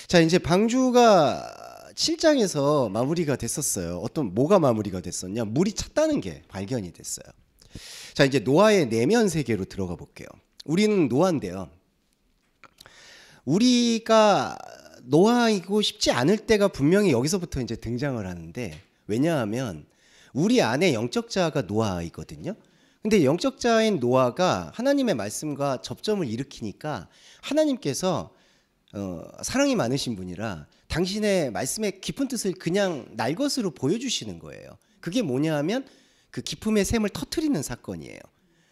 자, 이제 방주가 7장에서 마무리가 됐었어요. 뭐가 마무리가 됐었냐? 물이 찼다는 게 발견이 됐어요. 자, 이제 노아의 내면 세계로 들어가 볼게요. 우리는 노아인데요. 우리가 노아이고 싶지 않을 때가 분명히 여기서부터 이제 등장을 하는데, 왜냐하면 우리 안에 영적 자아가 노아이거든요. 근데 영적 자아인 노아가 하나님의 말씀과 접점을 일으키니까 하나님께서 사랑이 많으신 분이라 당신의 말씀의 깊은 뜻을 그냥 날 것으로 보여주시는 거예요. 그게 뭐냐 하면 그 기쁨의 샘을 터뜨리는 사건이에요.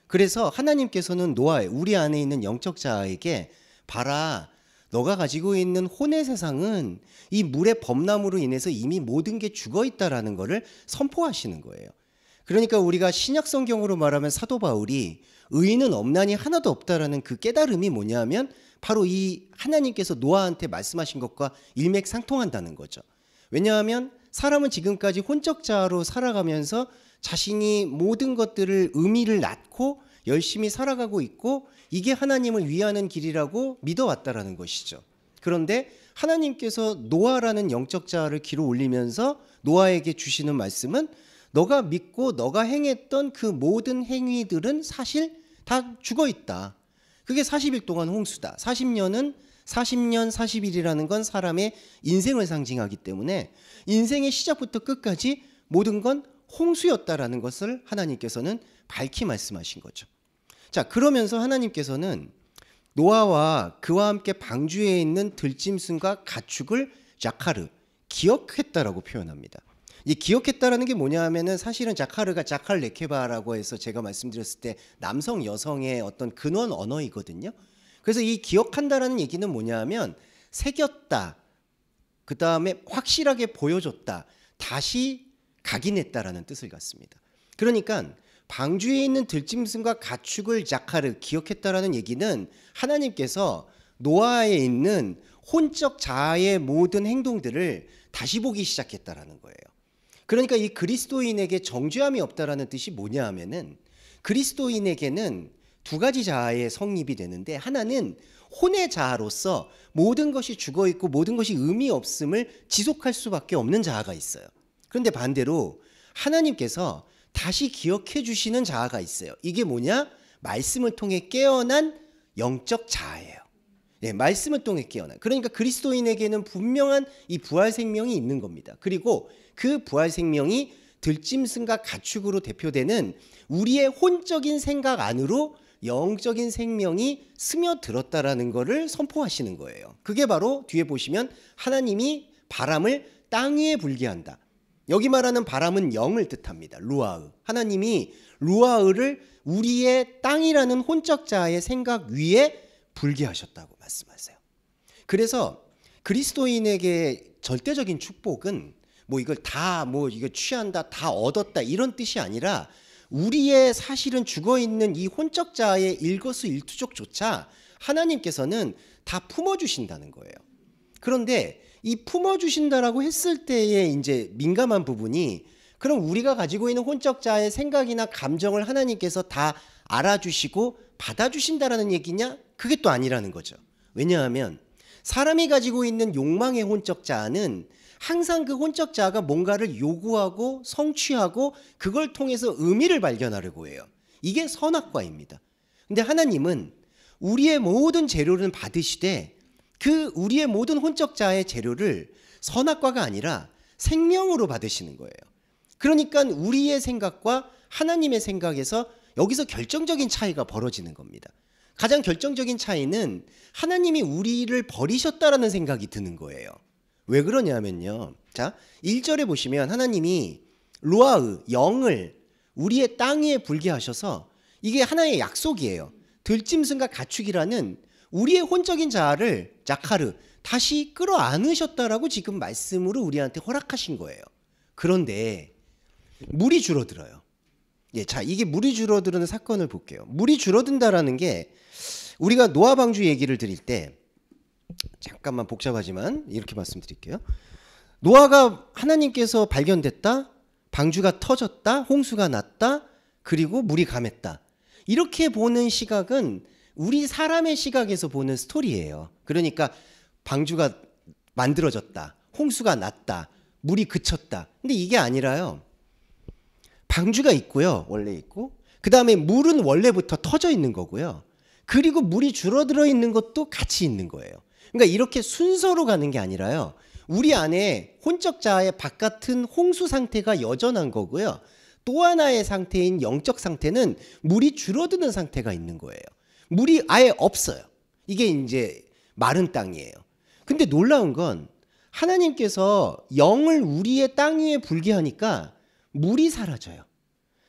그래서 하나님께서는 노아에, 우리 안에 있는 영적 자아에게, 봐라, 너가 가지고 있는 혼의 세상은 이 물의 범람으로 인해서 이미 모든 게 죽어 있다라는 것을 선포하시는 거예요. 그러니까 우리가 신약 성경으로 말하면 사도 바울이 의인은 없나니 하나도 없다라는 그 깨달음이 뭐냐면 바로 이 하나님께서 노아한테 말씀하신 것과 일맥상통한다는 거죠. 왜냐하면 사람은 지금까지 혼적 자아로 살아가면서 자신이 모든 것들을 의미를 낳고 열심히 살아가고 있고 이게 하나님을 위하는 길이라고 믿어왔다라는 것이죠. 그런데 하나님께서 노아라는 영적 자아를 길어 올리면서 노아에게 주시는 말씀은 너가 믿고 너가 행했던 그 모든 행위들은 사실 다 죽어 있다. 그게 40일 동안 홍수다. 40년 40일이라는 건 사람의 인생을 상징하기 때문에 인생의 시작부터 끝까지 모든 건 홍수였다라는 것을 하나님께서는 밝히 말씀하신 거죠. 자, 그러면서 하나님께서는 노아와 그와 함께 방주에 있는 들짐승과 가축을 자카르, 기억했다라고 표현합니다. 이 기억했다라는 게 뭐냐 하면은 사실은 자카르가 자칼레케바라고 해서 제가 말씀드렸을 때 남성 여성의 어떤 근원 언어이거든요. 그래서 이 기억한다라는 얘기는 뭐냐 하면 새겼다, 그 다음에 확실하게 보여줬다, 다시 각인했다라는 뜻을 갖습니다. 그러니까 방주에 있는 들짐승과 가축을 자카르, 기억했다라는 얘기는 하나님께서 노아에 있는 혼적 자아의 모든 행동들을 다시 보기 시작했다라는 거예요. 그러니까 이 그리스도인에게 정죄함이 없다라는 뜻이 뭐냐 하면은 그리스도인에게는 두 가지 자아의 성립이 되는데, 하나는 혼의 자아로서 모든 것이 죽어 있고 모든 것이 의미 없음을 지속할 수밖에 없는 자아가 있어요. 그런데 반대로 하나님께서 다시 기억해 주시는 자아가 있어요. 이게 뭐냐? 말씀을 통해 깨어난 영적 자아예요. 네, 말씀을 통해 깨어난. 그러니까 그리스도인에게는 분명한 이 부활 생명이 있는 겁니다. 그리고 그 부활 생명이 들짐승과 가축으로 대표되는 우리의 혼적인 생각 안으로 영적인 생명이 스며들었다라는 것을 선포하시는 거예요. 그게 바로 뒤에 보시면 하나님이 바람을 땅 위에 불게 한다. 여기 말하는 바람은 영을 뜻합니다. 루아흐. 하나님이 루아흐를 우리의 땅이라는 혼적 자아의 생각 위에 불게 하셨다고 말씀하세요. 그래서 그리스도인에게 절대적인 축복은 이걸 다 이거 취한다, 다 얻었다 이런 뜻이 아니라 우리의 사실은 죽어있는 이 혼적 자아의 일거수일투족조차 하나님께서는 다 품어주신다는 거예요. 그런데 이 품어주신다라고 했을 때에 이제 민감한 부분이, 그럼 우리가 가지고 있는 혼적 자아의 생각이나 감정을 하나님께서 다 알아주시고 받아주신다라는 얘기냐? 그게 또 아니라는 거죠. 왜냐하면 사람이 가지고 있는 욕망의 혼적 자아는 항상 그 혼적 자아가 뭔가를 요구하고 성취하고 그걸 통해서 의미를 발견하려고 해요. 이게 선악과입니다. 근데 하나님은 우리의 모든 재료를 받으시되 그 우리의 모든 혼적 자아의 재료를 선악과가 아니라 생명으로 받으시는 거예요. 그러니까 우리의 생각과 하나님의 생각에서 여기서 결정적인 차이가 벌어지는 겁니다. 가장 결정적인 차이는 하나님이 우리를 버리셨다라는 생각이 드는 거예요. 왜 그러냐면요. 자, 1절에 보시면 하나님이 루아흐, 영을 우리의 땅 위에 불게 하셔서 이게 하나의 약속이에요. 들짐승과 가축이라는 우리의 혼적인 자아를 자카르, 다시 끌어안으셨다라고 지금 말씀으로 우리한테 허락하신 거예요. 그런데 물이 줄어들어요. 예, 자, 이게 물이 줄어드는 사건을 볼게요. 물이 줄어든다라는 게 우리가 노아 방주 얘기를 드릴 때 잠깐만 복잡하지만 이렇게 말씀드릴게요. 노아가 하나님께서 발견됐다, 방주가 터졌다, 홍수가 났다, 그리고 물이 감했다. 이렇게 보는 시각은 우리 사람의 시각에서 보는 스토리예요. 그러니까 방주가 만들어졌다. 홍수가 났다. 물이 그쳤다. 근데 이게 아니라요. 방주가 있고요. 원래 있고. 그 다음에 물은 원래부터 터져 있는 거고요. 그리고 물이 줄어들어 있는 것도 같이 있는 거예요. 그러니까 이렇게 순서로 가는 게 아니라요. 우리 안에 혼적자의 바깥은 홍수 상태가 여전한 거고요. 또 하나의 상태인 영적 상태는 물이 줄어드는 상태가 있는 거예요. 물이 아예 없어요. 이게 이제 마른 땅이에요. 근데 놀라운 건 하나님께서 영을 우리의 땅 위에 불게 하니까 물이 사라져요.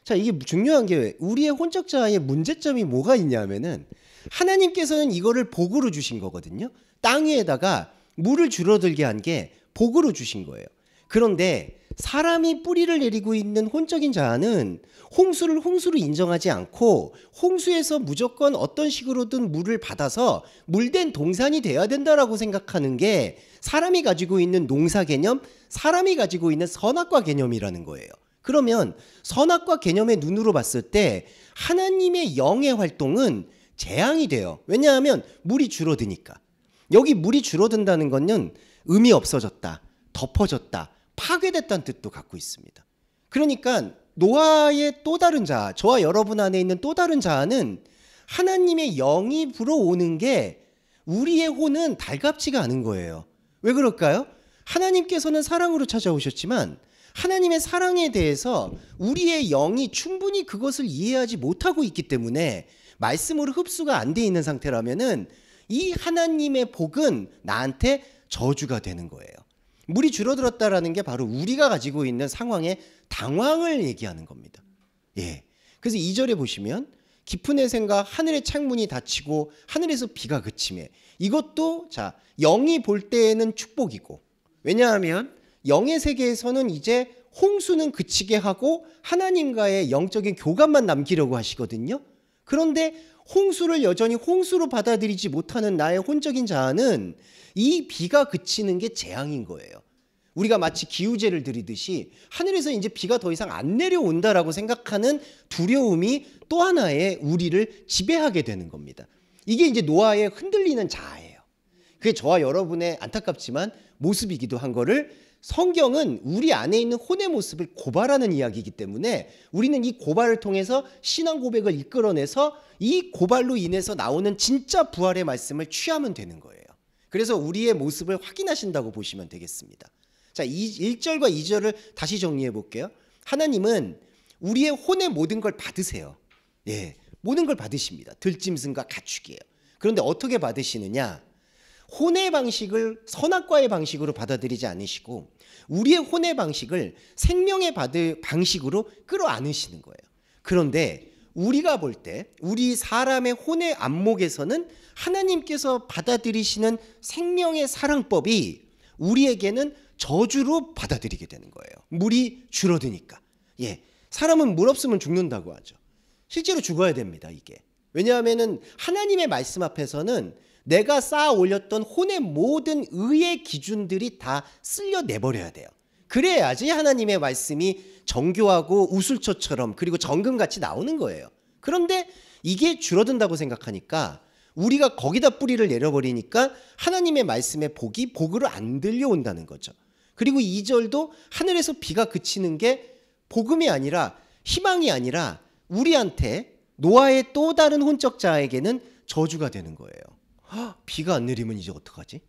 자, 이게 중요한 게 우리의 혼적자의 문제점이 뭐가 있냐면은 하나님께서는 이거를 복으로 주신 거거든요. 땅 위에다가 물을 줄어들게 한 게 복으로 주신 거예요. 그런데 사람이 뿌리를 내리고 있는 혼적인 자는 홍수를 홍수로 인정하지 않고 홍수에서 무조건 어떤 식으로든 물을 받아서 물된 동산이 돼야 된다라고 생각하는 게 사람이 가지고 있는 농사 개념, 사람이 가지고 있는 선악과 개념이라는 거예요. 그러면 선악과 개념의 눈으로 봤을 때 하나님의 영의 활동은 재앙이 돼요. 왜냐하면 물이 줄어드니까. 여기 물이 줄어든다는 것은 의미 없어졌다, 덮어졌다, 파괴됐다는 뜻도 갖고 있습니다. 그러니까 노아의 또 다른 자아, 저와 여러분 안에 있는 또 다른 자아는 하나님의 영이 불어오는 게 우리의 혼은 달갑지가 않은 거예요. 왜 그럴까요? 하나님께서는 사랑으로 찾아오셨지만 하나님의 사랑에 대해서 우리의 영이 충분히 그것을 이해하지 못하고 있기 때문에 말씀으로 흡수가 안 돼 있는 상태라면은 이 하나님의 복은 나한테 저주가 되는 거예요. 물이 줄어들었다라는 게 바로 우리가 가지고 있는 상황의 당황을 얘기하는 겁니다. 예. 그래서 2절에 보시면 깊은 회생과 하늘의 창문이 닫히고 하늘에서 비가 그침에, 이것도 자 영이 볼 때에는 축복이고, 왜냐하면 영의 세계에서는 이제 홍수는 그치게 하고 하나님과의 영적인 교감만 남기려고 하시거든요. 그런데 홍수를 여전히 홍수로 받아들이지 못하는 나의 혼적인 자아는 이 비가 그치는 게 재앙인 거예요. 우리가 마치 기우제를 드리듯이 하늘에서 이제 비가 더 이상 안 내려온다라고 생각하는 두려움이 또 하나의 우리를 지배하게 되는 겁니다. 이게 이제 노아의 흔들리는 자아예요. 그게 저와 여러분의 안타깝지만 모습이기도 한 거를 성경은 우리 안에 있는 혼의 모습을 고발하는 이야기이기 때문에 우리는 이 고발을 통해서 신앙 고백을 이끌어내서 이 고발로 인해서 나오는 진짜 부활의 말씀을 취하면 되는 거예요. 그래서 우리의 모습을 확인하신다고 보시면 되겠습니다. 자, 1절과 2절을 다시 정리해 볼게요. 하나님은 우리의 혼의 모든 걸 받으세요. 예, 모든 걸 받으십니다. 들짐승과 가축이에요. 그런데 어떻게 받으시느냐? 혼의 방식을 선악과의 방식으로 받아들이지 않으시고 우리의 혼의 방식을 생명의 방식으로 끌어안으시는 거예요. 그런데 우리가 볼 때 우리 사람의 혼의 안목에서는 하나님께서 받아들이시는 생명의 사랑법이 우리에게는 저주로 받아들이게 되는 거예요. 물이 줄어드니까. 예, 사람은 물 없으면 죽는다고 하죠. 실제로 죽어야 됩니다, 이게. 왜냐하면은 하나님의 말씀 앞에서는 내가 쌓아 올렸던 혼의 모든 의의 기준들이 다 쓸려 내버려야 돼요. 그래야지 하나님의 말씀이 정교하고 우술초처럼 그리고 정금같이 나오는 거예요. 그런데 이게 줄어든다고 생각하니까 우리가 거기다 뿌리를 내려버리니까 하나님의 말씀의 복이 복으로 안 들려온다는 거죠. 그리고 2절도 하늘에서 비가 그치는 게 복음이 아니라 희망이 아니라 우리한테 노아의 또 다른 혼적 자에게는 저주가 되는 거예요. 비가 안 내리면 이제 어떡하지?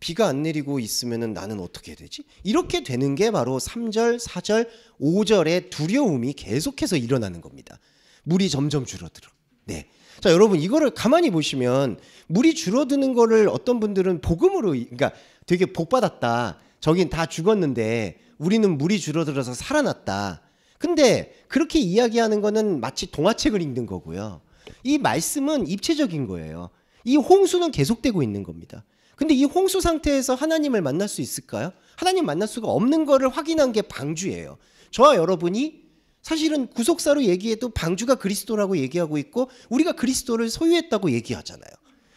비가 안 내리고 있으면 나는 어떻게 해야 되지? 이렇게 되는 게 바로 3절, 4절, 5절의 두려움이 계속해서 일어나는 겁니다. 물이 점점 줄어들어. 네. 자, 여러분 이거를 가만히 보시면 물이 줄어드는 거를 어떤 분들은 복음으로, 그러니까 되게 복 받았다. 저긴 다 죽었는데 우리는 물이 줄어들어서 살아났다. 근데 그렇게 이야기하는 거는 마치 동화책을 읽는 거고요. 이 말씀은 입체적인 거예요. 이 홍수는 계속되고 있는 겁니다. 근데 이 홍수 상태에서 하나님을 만날 수 있을까요? 하나님 만날 수가 없는 거를 확인한 게 방주예요. 저와 여러분이 사실은 구속사로 얘기해도 방주가 그리스도라고 얘기하고 있고 우리가 그리스도를 소유했다고 얘기하잖아요.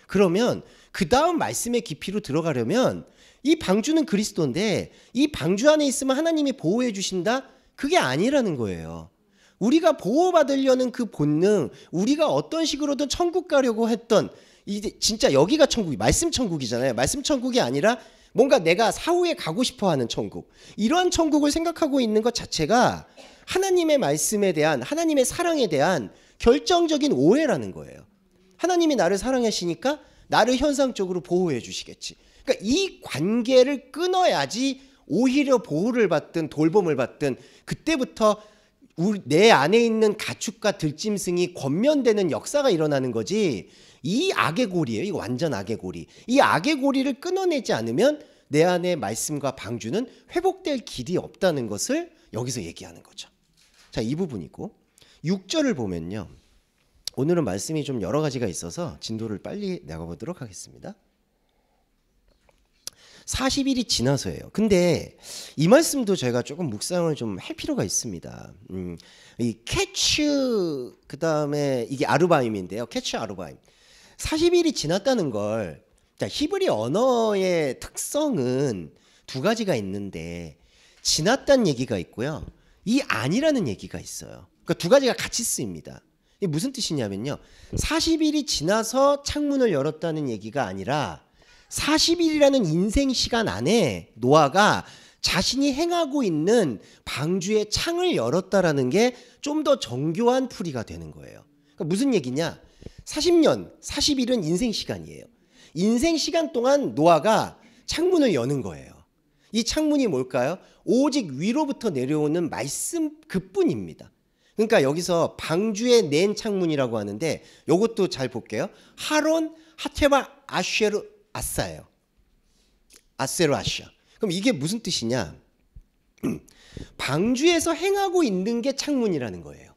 그러면 그 다음 말씀의 깊이로 들어가려면 이 방주는 그리스도인데 이 방주 안에 있으면 하나님이 보호해 주신다? 그게 아니라는 거예요. 우리가 보호받으려는 그 본능, 우리가 어떤 식으로든 천국 가려고 했던 이제 진짜 여기가 천국이 말씀 천국이잖아요. 말씀 천국이 아니라 뭔가 내가 사후에 가고 싶어하는 천국. 이러한 천국을 생각하고 있는 것 자체가 하나님의 말씀에 대한 하나님의 사랑에 대한 결정적인 오해라는 거예요. 하나님이 나를 사랑하시니까 나를 현상적으로 보호해 주시겠지. 그러니까 이 관계를 끊어야지 오히려 보호를 받든 돌봄을 받든 그때부터 내 안에 있는 가축과 들짐승이 권면되는 역사가 일어나는 거지. 이 악의 고리예요. 이거 완전 악의 고리. 이 악의 고리를 끊어내지 않으면 내 안에 말씀과 방주는 회복될 길이 없다는 것을 여기서 얘기하는 거죠. 자, 이 부분이고 6절을 보면요. 오늘은 말씀이 좀 여러 가지가 있어서 진도를 빨리 나가보도록 하겠습니다. 40일이 지나서예요. 근데 이 말씀도 저희가 조금 묵상을 좀 할 필요가 있습니다. 이 캐츠 그다음에 이게 아르바임인데요. 캐츠 아르바임. 40일이 지났다는 걸 자, 히브리 언어의 특성은 두 가지가 있는데 지났다는 얘기가 있고요. 이 아니라는 얘기가 있어요. 그러니까 두 가지가 같이 쓰입니다. 이게 무슨 뜻이냐면요. 40일이 지나서 창문을 열었다는 얘기가 아니라 40일이라는 인생 시간 안에 노아가 자신이 행하고 있는 방주의 창을 열었다라는 게 좀 더 정교한 풀이가 되는 거예요. 그러니까 무슨 얘기냐? 40년, 40일은 인생 시간이에요. 인생 시간 동안 노아가 창문을 여는 거예요. 이 창문이 뭘까요? 오직 위로부터 내려오는 말씀 그뿐입니다. 그러니까 여기서 방주에 낸 창문이라고 하는데 이것도 잘 볼게요. 하론, 하테바, 아쉐르, 아싸예요. 아세르 아샤. 그럼 이게 무슨 뜻이냐? 방주에서 행하고 있는 게 창문이라는 거예요.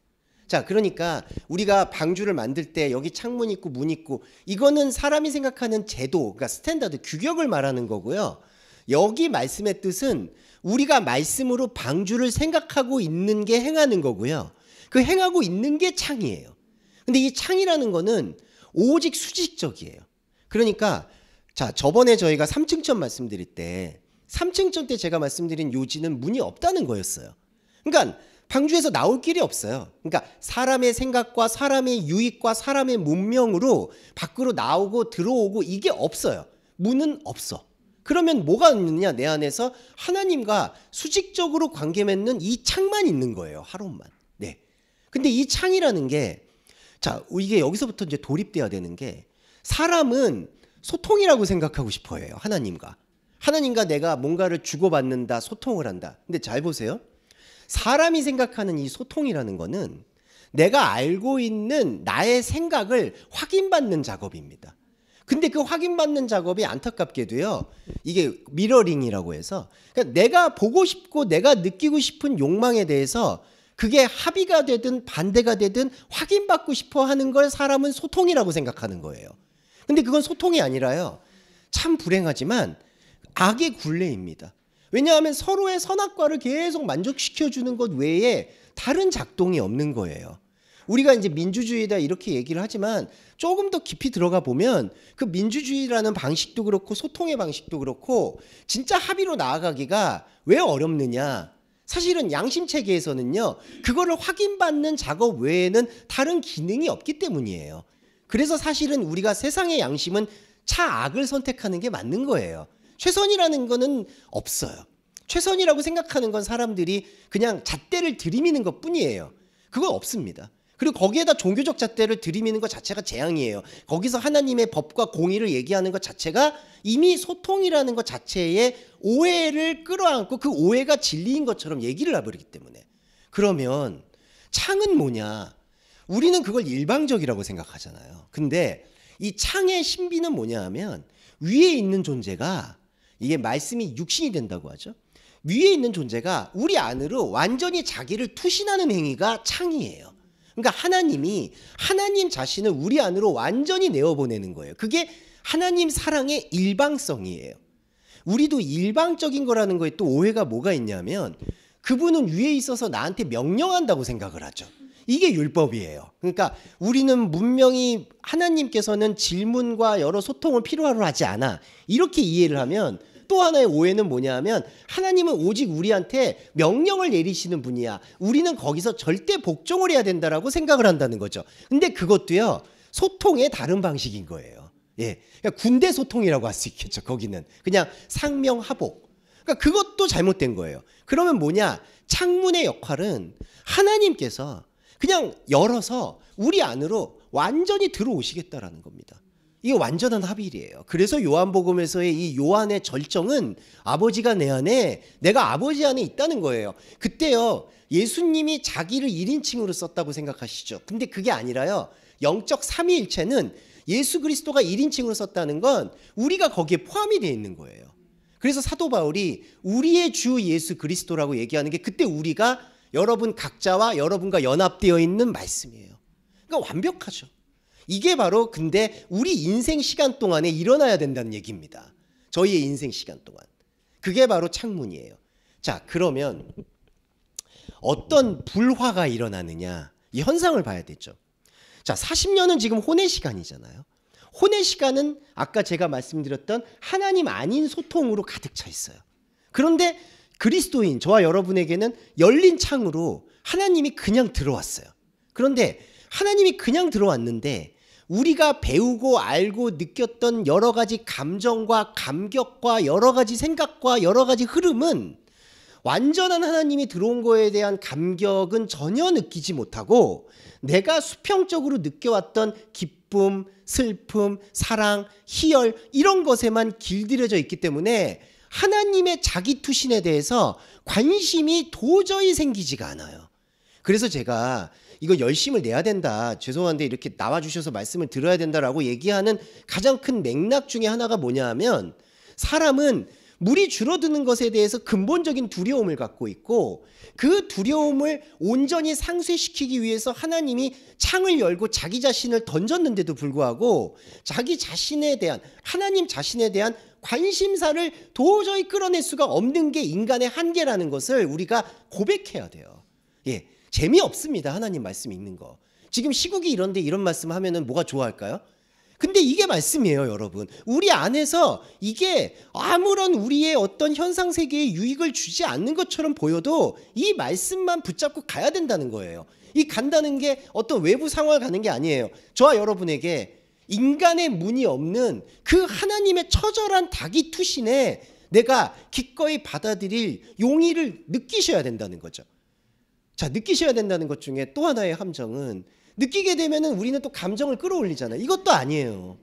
자, 그러니까 우리가 방주를 만들 때 여기 창문 있고 문 있고 이거는 사람이 생각하는 제도, 그러니까 스탠다드, 규격을 말하는 거고요. 여기 말씀의 뜻은 우리가 말씀으로 방주를 생각하고 있는 게 행하는 거고요. 그 행하고 있는 게 창이에요. 근데 이 창이라는 거는 오직 수직적이에요. 그러니까 자, 저번에 저희가 3층천 말씀드릴 때 3층천 때 제가 말씀드린 요지는 문이 없다는 거였어요. 그러니까 방주에서 나올 길이 없어요. 그러니까 사람의 생각과 사람의 유익과 사람의 문명으로 밖으로 나오고 들어오고 이게 없어요. 문은 없어. 그러면 뭐가 있느냐? 내 안에서 하나님과 수직적으로 관계 맺는 이 창만 있는 거예요. 하론만. 네. 근데 이 창이라는 게 자, 이게 여기서부터 이제 도립돼야 되는 게 사람은 소통이라고 생각하고 싶어 해요. 하나님과. 하나님과 내가 뭔가를 주고받는다, 소통을 한다. 근데 잘 보세요. 사람이 생각하는 이 소통이라는 거는 내가 알고 있는 나의 생각을 확인받는 작업입니다. 근데 그 확인받는 작업이 안타깝게도요. 이게 미러링이라고 해서 그러니까 내가 보고 싶고 내가 느끼고 싶은 욕망에 대해서 그게 합의가 되든 반대가 되든 확인받고 싶어 하는 걸 사람은 소통이라고 생각하는 거예요. 근데 그건 소통이 아니라요. 참 불행하지만 악의 굴레입니다. 왜냐하면 서로의 선악과를 계속 만족시켜주는 것 외에 다른 작동이 없는 거예요. 우리가 이제 민주주의다 이렇게 얘기를 하지만 조금 더 깊이 들어가 보면 그 민주주의라는 방식도 그렇고 소통의 방식도 그렇고 진짜 합의로 나아가기가 왜 어렵느냐. 사실은 양심 체계에서는요. 그거를 확인받는 작업 외에는 다른 기능이 없기 때문이에요. 그래서 사실은 우리가 세상의 양심은 차악을 선택하는 게 맞는 거예요. 최선이라는 거는 없어요. 최선이라고 생각하는 건 사람들이 그냥 잣대를 들이미는 것 뿐이에요. 그건 없습니다. 그리고 거기에다 종교적 잣대를 들이미는 것 자체가 재앙이에요. 거기서 하나님의 법과 공의를 얘기하는 것 자체가 이미 소통이라는 것 자체에 오해를 끌어안고 그 오해가 진리인 것처럼 얘기를 해버리기 때문에. 그러면 창은 뭐냐? 우리는 그걸 일방적이라고 생각하잖아요. 근데 이 창의 신비는 뭐냐 하면 위에 있는 존재가 이게 말씀이 육신이 된다고 하죠. 위에 있는 존재가 우리 안으로 완전히 자기를 투신하는 행위가 창이에요. 그러니까 하나님이 하나님 자신을 우리 안으로 완전히 내어보내는 거예요. 그게 하나님 사랑의 일방성이에요. 우리도 일방적인 거라는 거에 또 오해가 뭐가 있냐면 그분은 위에 있어서 나한테 명령한다고 생각을 하죠. 이게 율법이에요. 그러니까 우리는 분명히 하나님께서는 질문과 여러 소통을 필요로 하지 않아. 이렇게 이해를 하면 또 하나의 오해는 뭐냐 하면 하나님은 오직 우리한테 명령을 내리시는 분이야. 우리는 거기서 절대 복종을 해야 된다라고 생각을 한다는 거죠. 근데 그것도요. 소통의 다른 방식인 거예요. 예, 그러니까 군대 소통이라고 할 수 있겠죠. 거기는 그냥 상명하복. 그러니까 그것도 잘못된 거예요. 그러면 뭐냐? 창문의 역할은 하나님께서 그냥 열어서 우리 안으로 완전히 들어오시겠다라는 겁니다. 이게 완전한 합일이에요. 그래서 요한복음에서의 이 요한의 절정은 아버지가 내 안에, 내가 아버지 안에 있다는 거예요. 그때요, 예수님이 자기를 1인칭으로 썼다고 생각하시죠. 근데 그게 아니라요, 영적 삼위일체는 예수 그리스도가 1인칭으로 썼다는 건 우리가 거기에 포함이 되어 있는 거예요. 그래서 사도 바울이 우리의 주 예수 그리스도라고 얘기하는 게 그때 우리가 여러분 각자와 여러분과 연합되어 있는 말씀이에요. 그러니까 완벽하죠. 이게 바로 근데 우리 인생 시간 동안에 일어나야 된다는 얘기입니다. 저희의 인생 시간 동안. 그게 바로 창문이에요. 자, 그러면 어떤 불화가 일어나느냐, 이 현상을 봐야 되죠. 자, 40년은 지금 혼의 시간이잖아요. 혼의 시간은 아까 제가 말씀드렸던 하나님 아닌 소통으로 가득 차 있어요. 그런데 그리스도인 저와 여러분에게는 열린 창으로 하나님이 그냥 들어왔어요. 그런데 하나님이 그냥 들어왔는데 우리가 배우고 알고 느꼈던 여러 가지 감정과 감격과 여러 가지 생각과 여러 가지 흐름은 완전한 하나님이 들어온 거에 대한 감격은 전혀 느끼지 못하고 내가 수평적으로 느껴왔던 기쁨, 슬픔, 사랑, 희열 이런 것에만 길들여져 있기 때문에 하나님의 자기 투신에 대해서 관심이 도저히 생기지가 않아요. 그래서 제가 이거 열심을 내야 된다. 죄송한데 이렇게 나와주셔서 말씀을 들어야 된다라고 얘기하는 가장 큰 맥락 중에 하나가 뭐냐 하면 사람은 물이 줄어드는 것에 대해서 근본적인 두려움을 갖고 있고 그 두려움을 온전히 상쇄시키기 위해서 하나님이 창을 열고 자기 자신을 던졌는데도 불구하고 자기 자신에 대한 하나님 자신에 대한 관심사를 도저히 끌어낼 수가 없는 게 인간의 한계라는 것을 우리가 고백해야 돼요. 예, 재미없습니다. 하나님 말씀 읽는 거. 지금 시국이 이런데 이런 말씀 하면은 뭐가 좋아할까요? 근데 이게 말씀이에요, 여러분. 우리 안에서 이게 아무런 우리의 어떤 현상 세계에 유익을 주지 않는 것처럼 보여도 이 말씀만 붙잡고 가야 된다는 거예요. 이 간다는 게 어떤 외부 상황을 가는 게 아니에요. 저와 여러분에게 인간의 문이 없는 그 하나님의 처절한 닭이 투신에 내가 기꺼이 받아들일 용의를 느끼셔야 된다는 거죠. 자, 느끼셔야 된다는 것 중에 또 하나의 함정은 느끼게 되면은 우리는 또 감정을 끌어올리잖아요. 이것도 아니에요.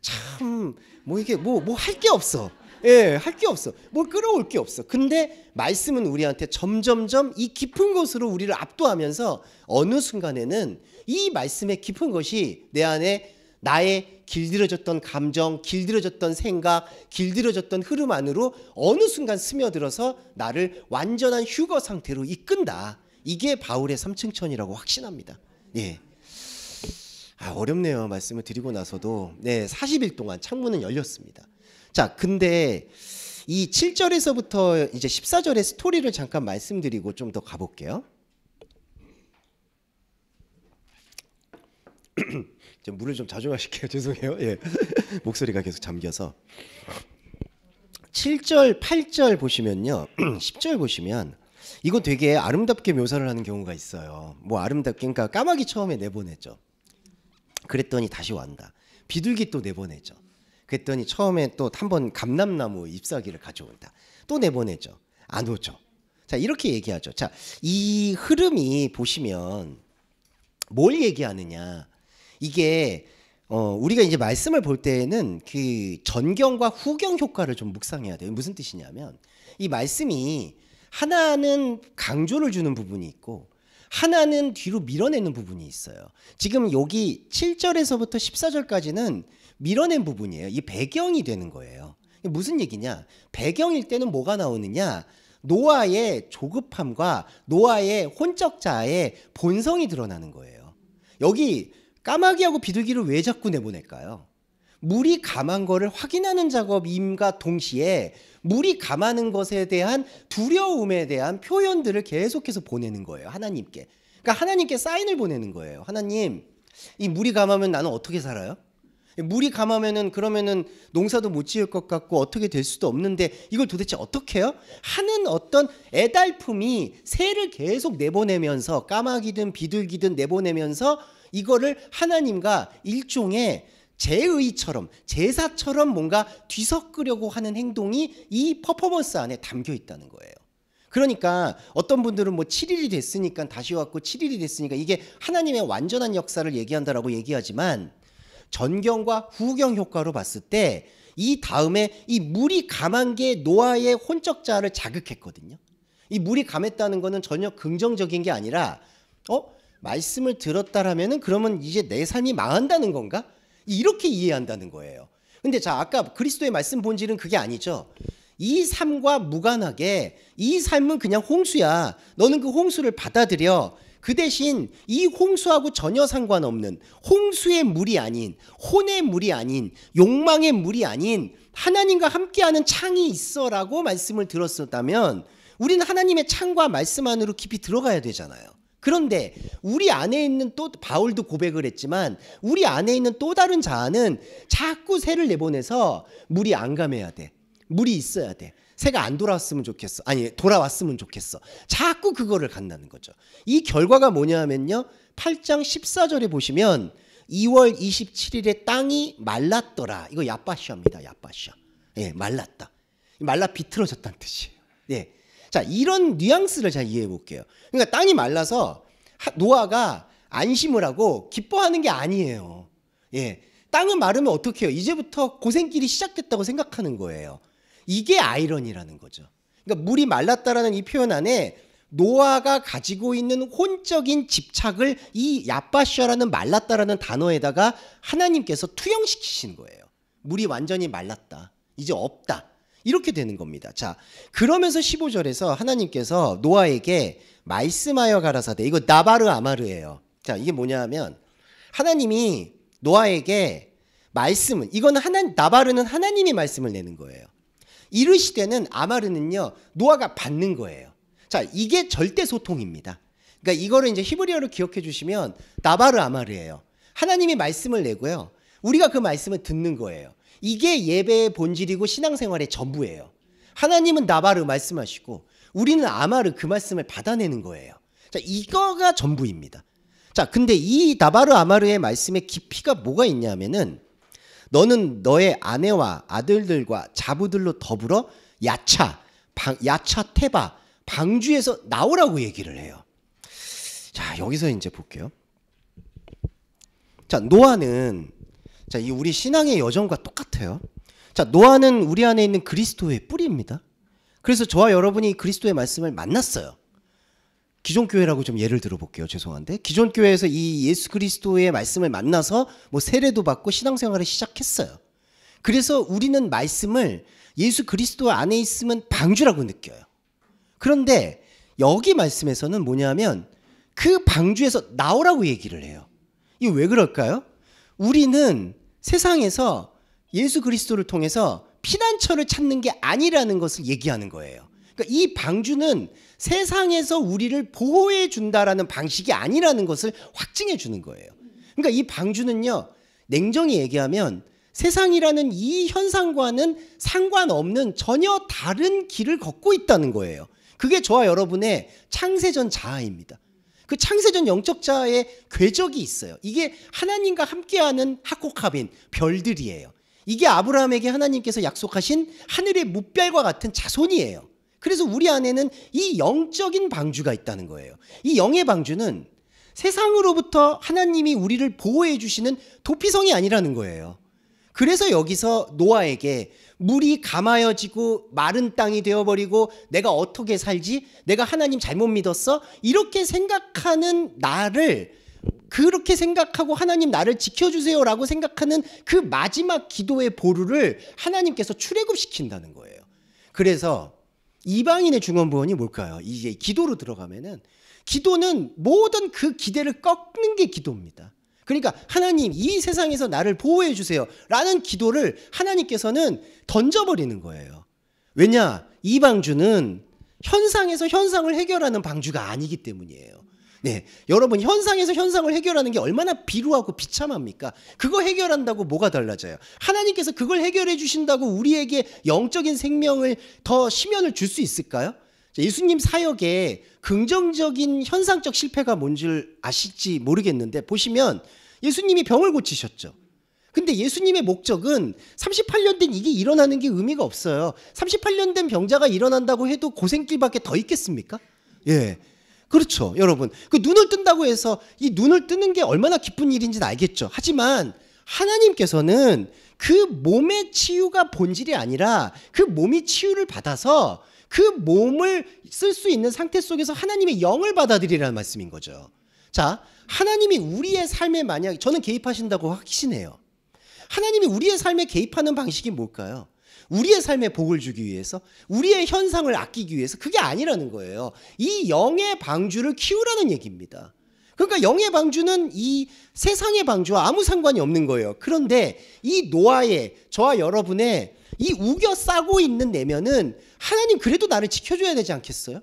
참, 뭐 이게 뭐 할 게 없어. 예, 할 게 없어. 뭘 끌어올 게 없어. 근데 말씀은 우리한테 점점점 이 깊은 곳으로 우리를 압도하면서 어느 순간에는 이 말씀의 깊은 것이 내 안에 나의 길들여졌던 감정, 길들여졌던 생각, 길들여졌던 흐름 안으로 어느 순간 스며들어서 나를 완전한 휴거 상태로 이끈다. 이게 바울의 삼층천이라고 확신합니다. 예. 어렵네요. 말씀을 드리고 나서도. 네, 40일 동안 창문은 열렸습니다. 자, 근데 이 7절에서부터 이제 14절의 스토리를 잠깐 말씀드리고 좀 더 가볼게요. 물을 좀 자주 마실게요. 죄송해요. 예. 목소리가 계속 잠겨서. 7절, 8절 보시면요. 10절 보시면 이거 되게 아름답게 묘사를 하는 경우가 있어요. 뭐 아름답게, 그러니까 까마귀 처음에 내보냈죠. 그랬더니 다시 완다. 비둘기 또 내보내죠. 그랬더니 처음에 또 한 번 감람나무 잎사귀를 가져온다. 또 내보내죠. 안 오죠. 자, 이렇게 얘기하죠. 자, 이 흐름이 보시면 뭘 얘기하느냐. 이게 우리가 이제 말씀을 볼 때에는 그 전경과 후경 효과를 좀 묵상해야 돼요. 무슨 뜻이냐면 이 말씀이 하나는 강조를 주는 부분이 있고 하나는 뒤로 밀어내는 부분이 있어요. 지금 여기 7절에서부터 14절까지는 밀어낸 부분이에요. 이 배경이 되는 거예요. 무슨 얘기냐? 배경일 때는 뭐가 나오느냐? 노아의 조급함과 노아의 혼적자의 본성이 드러나는 거예요. 여기 까마귀하고 비둘기를 왜 자꾸 내보낼까요? 물이 감한 거를 확인하는 작업임과 동시에 물이 감하는 것에 대한 두려움에 대한 표현들을 계속해서 보내는 거예요. 하나님께. 그러니까 하나님께 사인을 보내는 거예요. 하나님, 이 물이 감하면 나는 어떻게 살아요? 물이 감하면은 그러면은 농사도 못 지을 것 같고 어떻게 될 수도 없는데 이걸 도대체 어떻게 해요? 하는 어떤 애달픔이 새를 계속 내보내면서 까마귀든 비둘기든 내보내면서 이거를 하나님과 일종의 제의처럼 제사처럼 뭔가 뒤섞으려고 하는 행동이 이 퍼포먼스 안에 담겨 있다는 거예요. 그러니까 어떤 분들은 뭐 7일이 됐으니까 다시 왔고 7일이 됐으니까 이게 하나님의 완전한 역사를 얘기한다라고 얘기하지만 전경과 후경 효과로 봤을 때 이 다음에 이 물이 감한 게 노아의 혼적 자아를 자극했거든요. 이 물이 감했다는 거는 전혀 긍정적인 게 아니라 말씀을 들었다라면은 그러면 이제 내 삶이 망한다는 건가? 이렇게 이해한다는 거예요. 근데 자, 아까 그리스도의 말씀 본질은 그게 아니죠. 이 삶과 무관하게 이 삶은 그냥 홍수야. 너는 그 홍수를 받아들여. 그 대신 이 홍수하고 전혀 상관없는 홍수의 물이 아닌 혼의 물이 아닌 욕망의 물이 아닌 하나님과 함께하는 창이 있어라고 말씀을 들었었다면 우리는 하나님의 창과 말씀 안으로 깊이 들어가야 되잖아요. 그런데 우리 안에 있는 또 바울도 고백을 했지만 우리 안에 있는 또 다른 자아는 자꾸 새를 내보내서 물이 안 감해야 돼. 물이 있어야 돼. 새가 안 돌아왔으면 좋겠어. 아니 돌아왔으면 좋겠어. 자꾸 그거를 간다는 거죠. 이 결과가 뭐냐 하면요. 8장 14절에 보시면 2월 27일에 땅이 말랐더라. 이거 야빠샤입니다. 야빠샤. 예, 말랐다. 말라 비틀어졌다는 뜻이에요. 예. 자, 이런 뉘앙스를 잘 이해해 볼게요. 그러니까 땅이 말라서 노아가 안심을 하고 기뻐하는 게 아니에요. 예. 땅은 마르면 어떻게 해요? 이제부터 고생길이 시작됐다고 생각하는 거예요. 이게 아이러니라는 거죠. 그러니까 물이 말랐다라는 이 표현 안에 노아가 가지고 있는 혼적인 집착을 이 야빠샤라는 말랐다라는 단어에다가 하나님께서 투영시키시는 거예요. 물이 완전히 말랐다. 이제 없다. 이렇게 되는 겁니다. 자, 그러면서 15절에서 하나님께서 노아에게 말씀하여 가라사대. 이거 나바르 아마르예요. 자, 이게 뭐냐 하면 하나님이 노아에게 말씀은 이거는 나바르는 하나님이 말씀을 내는 거예요. 이르시되는 아마르는요. 노아가 받는 거예요. 자, 이게 절대 소통입니다. 그러니까 이거를 이제 히브리어로 기억해 주시면 나바르 아마르예요. 하나님이 말씀을 내고요. 우리가 그 말씀을 듣는 거예요. 이게 예배의 본질이고 신앙생활의 전부예요. 하나님은 나바르 말씀하시고 우리는 아마르 그 말씀을 받아내는 거예요. 자, 이거가 전부입니다. 자, 근데 이 나바르 아마르의 말씀의 깊이가 뭐가 있냐면은 너는 너의 아내와 아들들과 자부들로 더불어 야차, 테바, 방주에서 나오라고 얘기를 해요. 자, 여기서 이제 볼게요. 자, 노아는 자, 이 우리 신앙의 여정과 똑같아요. 자, 노아는 우리 안에 있는 그리스도의 뿌리입니다. 그래서 저와 여러분이 그리스도의 말씀을 만났어요. 기존 교회라고 좀 예를 들어 볼게요. 죄송한데. 기존 교회에서 이 예수 그리스도의 말씀을 만나서 뭐 세례도 받고 신앙생활을 시작했어요. 그래서 우리는 말씀을 예수 그리스도 안에 있으면 방주라고 느껴요. 그런데 여기 말씀에서는 뭐냐면 그 방주에서 나오라고 얘기를 해요. 이게 왜 그럴까요? 우리는 세상에서 예수 그리스도를 통해서 피난처를 찾는 게 아니라는 것을 얘기하는 거예요. 그러니까 이 방주는 세상에서 우리를 보호해 준다라는 방식이 아니라는 것을 확증해 주는 거예요. 그러니까 이 방주는요, 냉정히 얘기하면 세상이라는 이 현상과는 상관없는 전혀 다른 길을 걷고 있다는 거예요. 그게 저와 여러분의 창세전 자아입니다. 그 창세전 영적 자아의 궤적이 있어요. 이게 하나님과 함께하는 하코카빈, 별들이에요. 이게 아브라함에게 하나님께서 약속하신 하늘의 뭇별과 같은 자손이에요. 그래서 우리 안에는 이 영적인 방주가 있다는 거예요. 이 영의 방주는 세상으로부터 하나님이 우리를 보호해 주시는 도피성이 아니라는 거예요. 그래서 여기서 노아에게 물이 감하여지고 마른 땅이 되어버리고 내가 어떻게 살지? 내가 하나님 잘못 믿었어? 이렇게 생각하는 나를 그렇게 생각하고 하나님 나를 지켜주세요라고 생각하는 그 마지막 기도의 보루를 하나님께서 출애굽시킨다는 거예요. 그래서 이방인의 중언부언이 뭘까요? 이제 기도로 들어가면은 기도는 모든 그 기대를 꺾는 게 기도입니다. 그러니까 하나님 이 세상에서 나를 보호해 주세요 라는 기도를 하나님께서는 던져버리는 거예요. 왜냐? 이 방주는 현상에서 현상을 해결하는 방주가 아니기 때문이에요. 네, 여러분 현상에서 현상을 해결하는 게 얼마나 비루하고 비참합니까? 그거 해결한다고 뭐가 달라져요? 하나님께서 그걸 해결해 주신다고 우리에게 영적인 생명을 더 심연을 줄 수 있을까요? 예수님 사역에 긍정적인 현상적 실패가 뭔지 아실지 모르겠는데 보시면 예수님이 병을 고치셨죠. 근데 예수님의 목적은 38년 된 이게 일어나는 게 의미가 없어요. 38년 된 병자가 일어난다고 해도 고생길밖에 더 있겠습니까? 예. 그렇죠, 여러분. 그 눈을 뜬다고 해서 이 눈을 뜨는 게 얼마나 기쁜 일인지는 알겠죠. 하지만 하나님께서는 그 몸의 치유가 본질이 아니라 그 몸이 치유를 받아서 그 몸을 쓸 수 있는 상태 속에서 하나님의 영을 받아들이라는 말씀인 거죠. 자, 하나님이 우리의 삶에 만약 저는 개입하신다고 확신해요. 하나님이 우리의 삶에 개입하는 방식이 뭘까요? 우리의 삶에 복을 주기 위해서, 우리의 현상을 아끼기 위해서. 그게 아니라는 거예요. 이 영의 방주를 키우라는 얘기입니다. 그러니까 영의 방주는 이 세상의 방주와 아무 상관이 없는 거예요. 그런데 이 노아의, 저와 여러분의 이 우겨 싸고 있는 내면은 하나님 그래도 나를 지켜줘야 되지 않겠어요?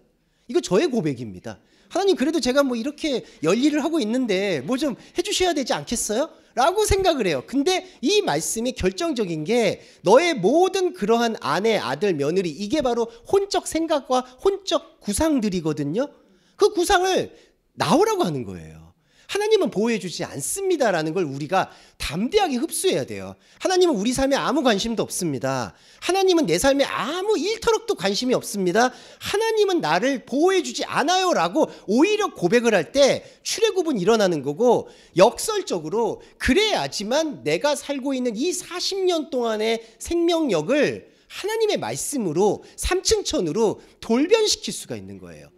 이거 저의 고백입니다. 하나님 그래도 제가 뭐 이렇게 열일을 하고 있는데 뭐 좀 해주셔야 되지 않겠어요? 라고 생각을 해요. 근데 이 말씀이 결정적인 게 너의 모든 그러한 아내, 아들, 며느리, 이게 바로 혼적 생각과 혼적 구상들이거든요. 그 구상을 나오라고 하는 거예요. 하나님은 보호해 주지 않습니다라는 걸 우리가 담대하게 흡수해야 돼요. 하나님은 우리 삶에 아무 관심도 없습니다. 하나님은 내 삶에 아무 일터럭도 관심이 없습니다. 하나님은 나를 보호해 주지 않아요 라고 오히려 고백을 할 때 출애굽은 일어나는 거고, 역설적으로 그래야지만 내가 살고 있는 이 40년 동안의 생명력을 하나님의 말씀으로 3층천으로 돌변시킬 수가 있는 거예요.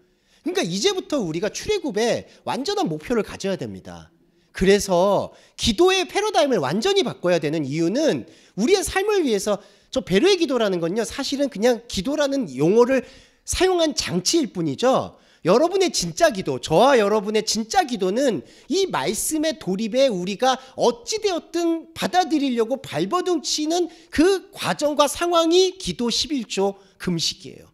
그러니까 이제부터 우리가 출애굽에 완전한 목표를 가져야 됩니다. 그래서 기도의 패러다임을 완전히 바꿔야 되는 이유는 우리의 삶을 위해서, 저 베르의 기도라는 건요 사실은 그냥 기도라는 용어를 사용한 장치일 뿐이죠. 여러분의 진짜 기도, 저와 여러분의 진짜 기도는 이 말씀의 돌입에 우리가 어찌되었든 받아들이려고 발버둥치는 그 과정과 상황이 기도 11조 금식이에요.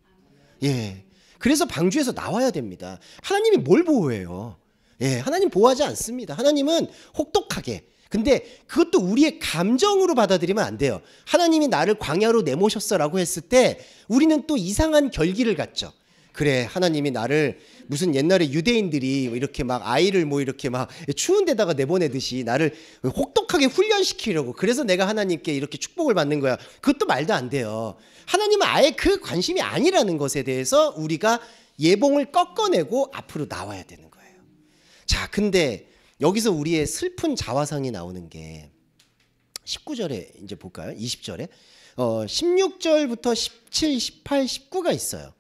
예. 그래서 방주에서 나와야 됩니다. 하나님이 뭘 보호해요? 예, 하나님 보호하지 않습니다. 하나님은 혹독하게. 근데 그것도 우리의 감정으로 받아들이면 안 돼요. 하나님이 나를 광야로 내모셨어라고 했을 때 우리는 또 이상한 결기를 갖죠. 그래, 하나님이 나를 무슨 옛날에 유대인들이 이렇게 막 아이를 뭐 이렇게 막 추운 데다가 내보내듯이 나를 혹독하게 훈련시키려고, 그래서 내가 하나님께 이렇게 축복을 받는 거야. 그것도 말도 안 돼요. 하나님은 아예 그 관심이 아니라는 것에 대해서 우리가 예봉을 꺾어내고 앞으로 나와야 되는 거예요. 자, 근데 여기서 우리의 슬픈 자화상이 나오는 게 19절에 이제 볼까요? 20절에 16절부터 17, 18, 19가 있어요.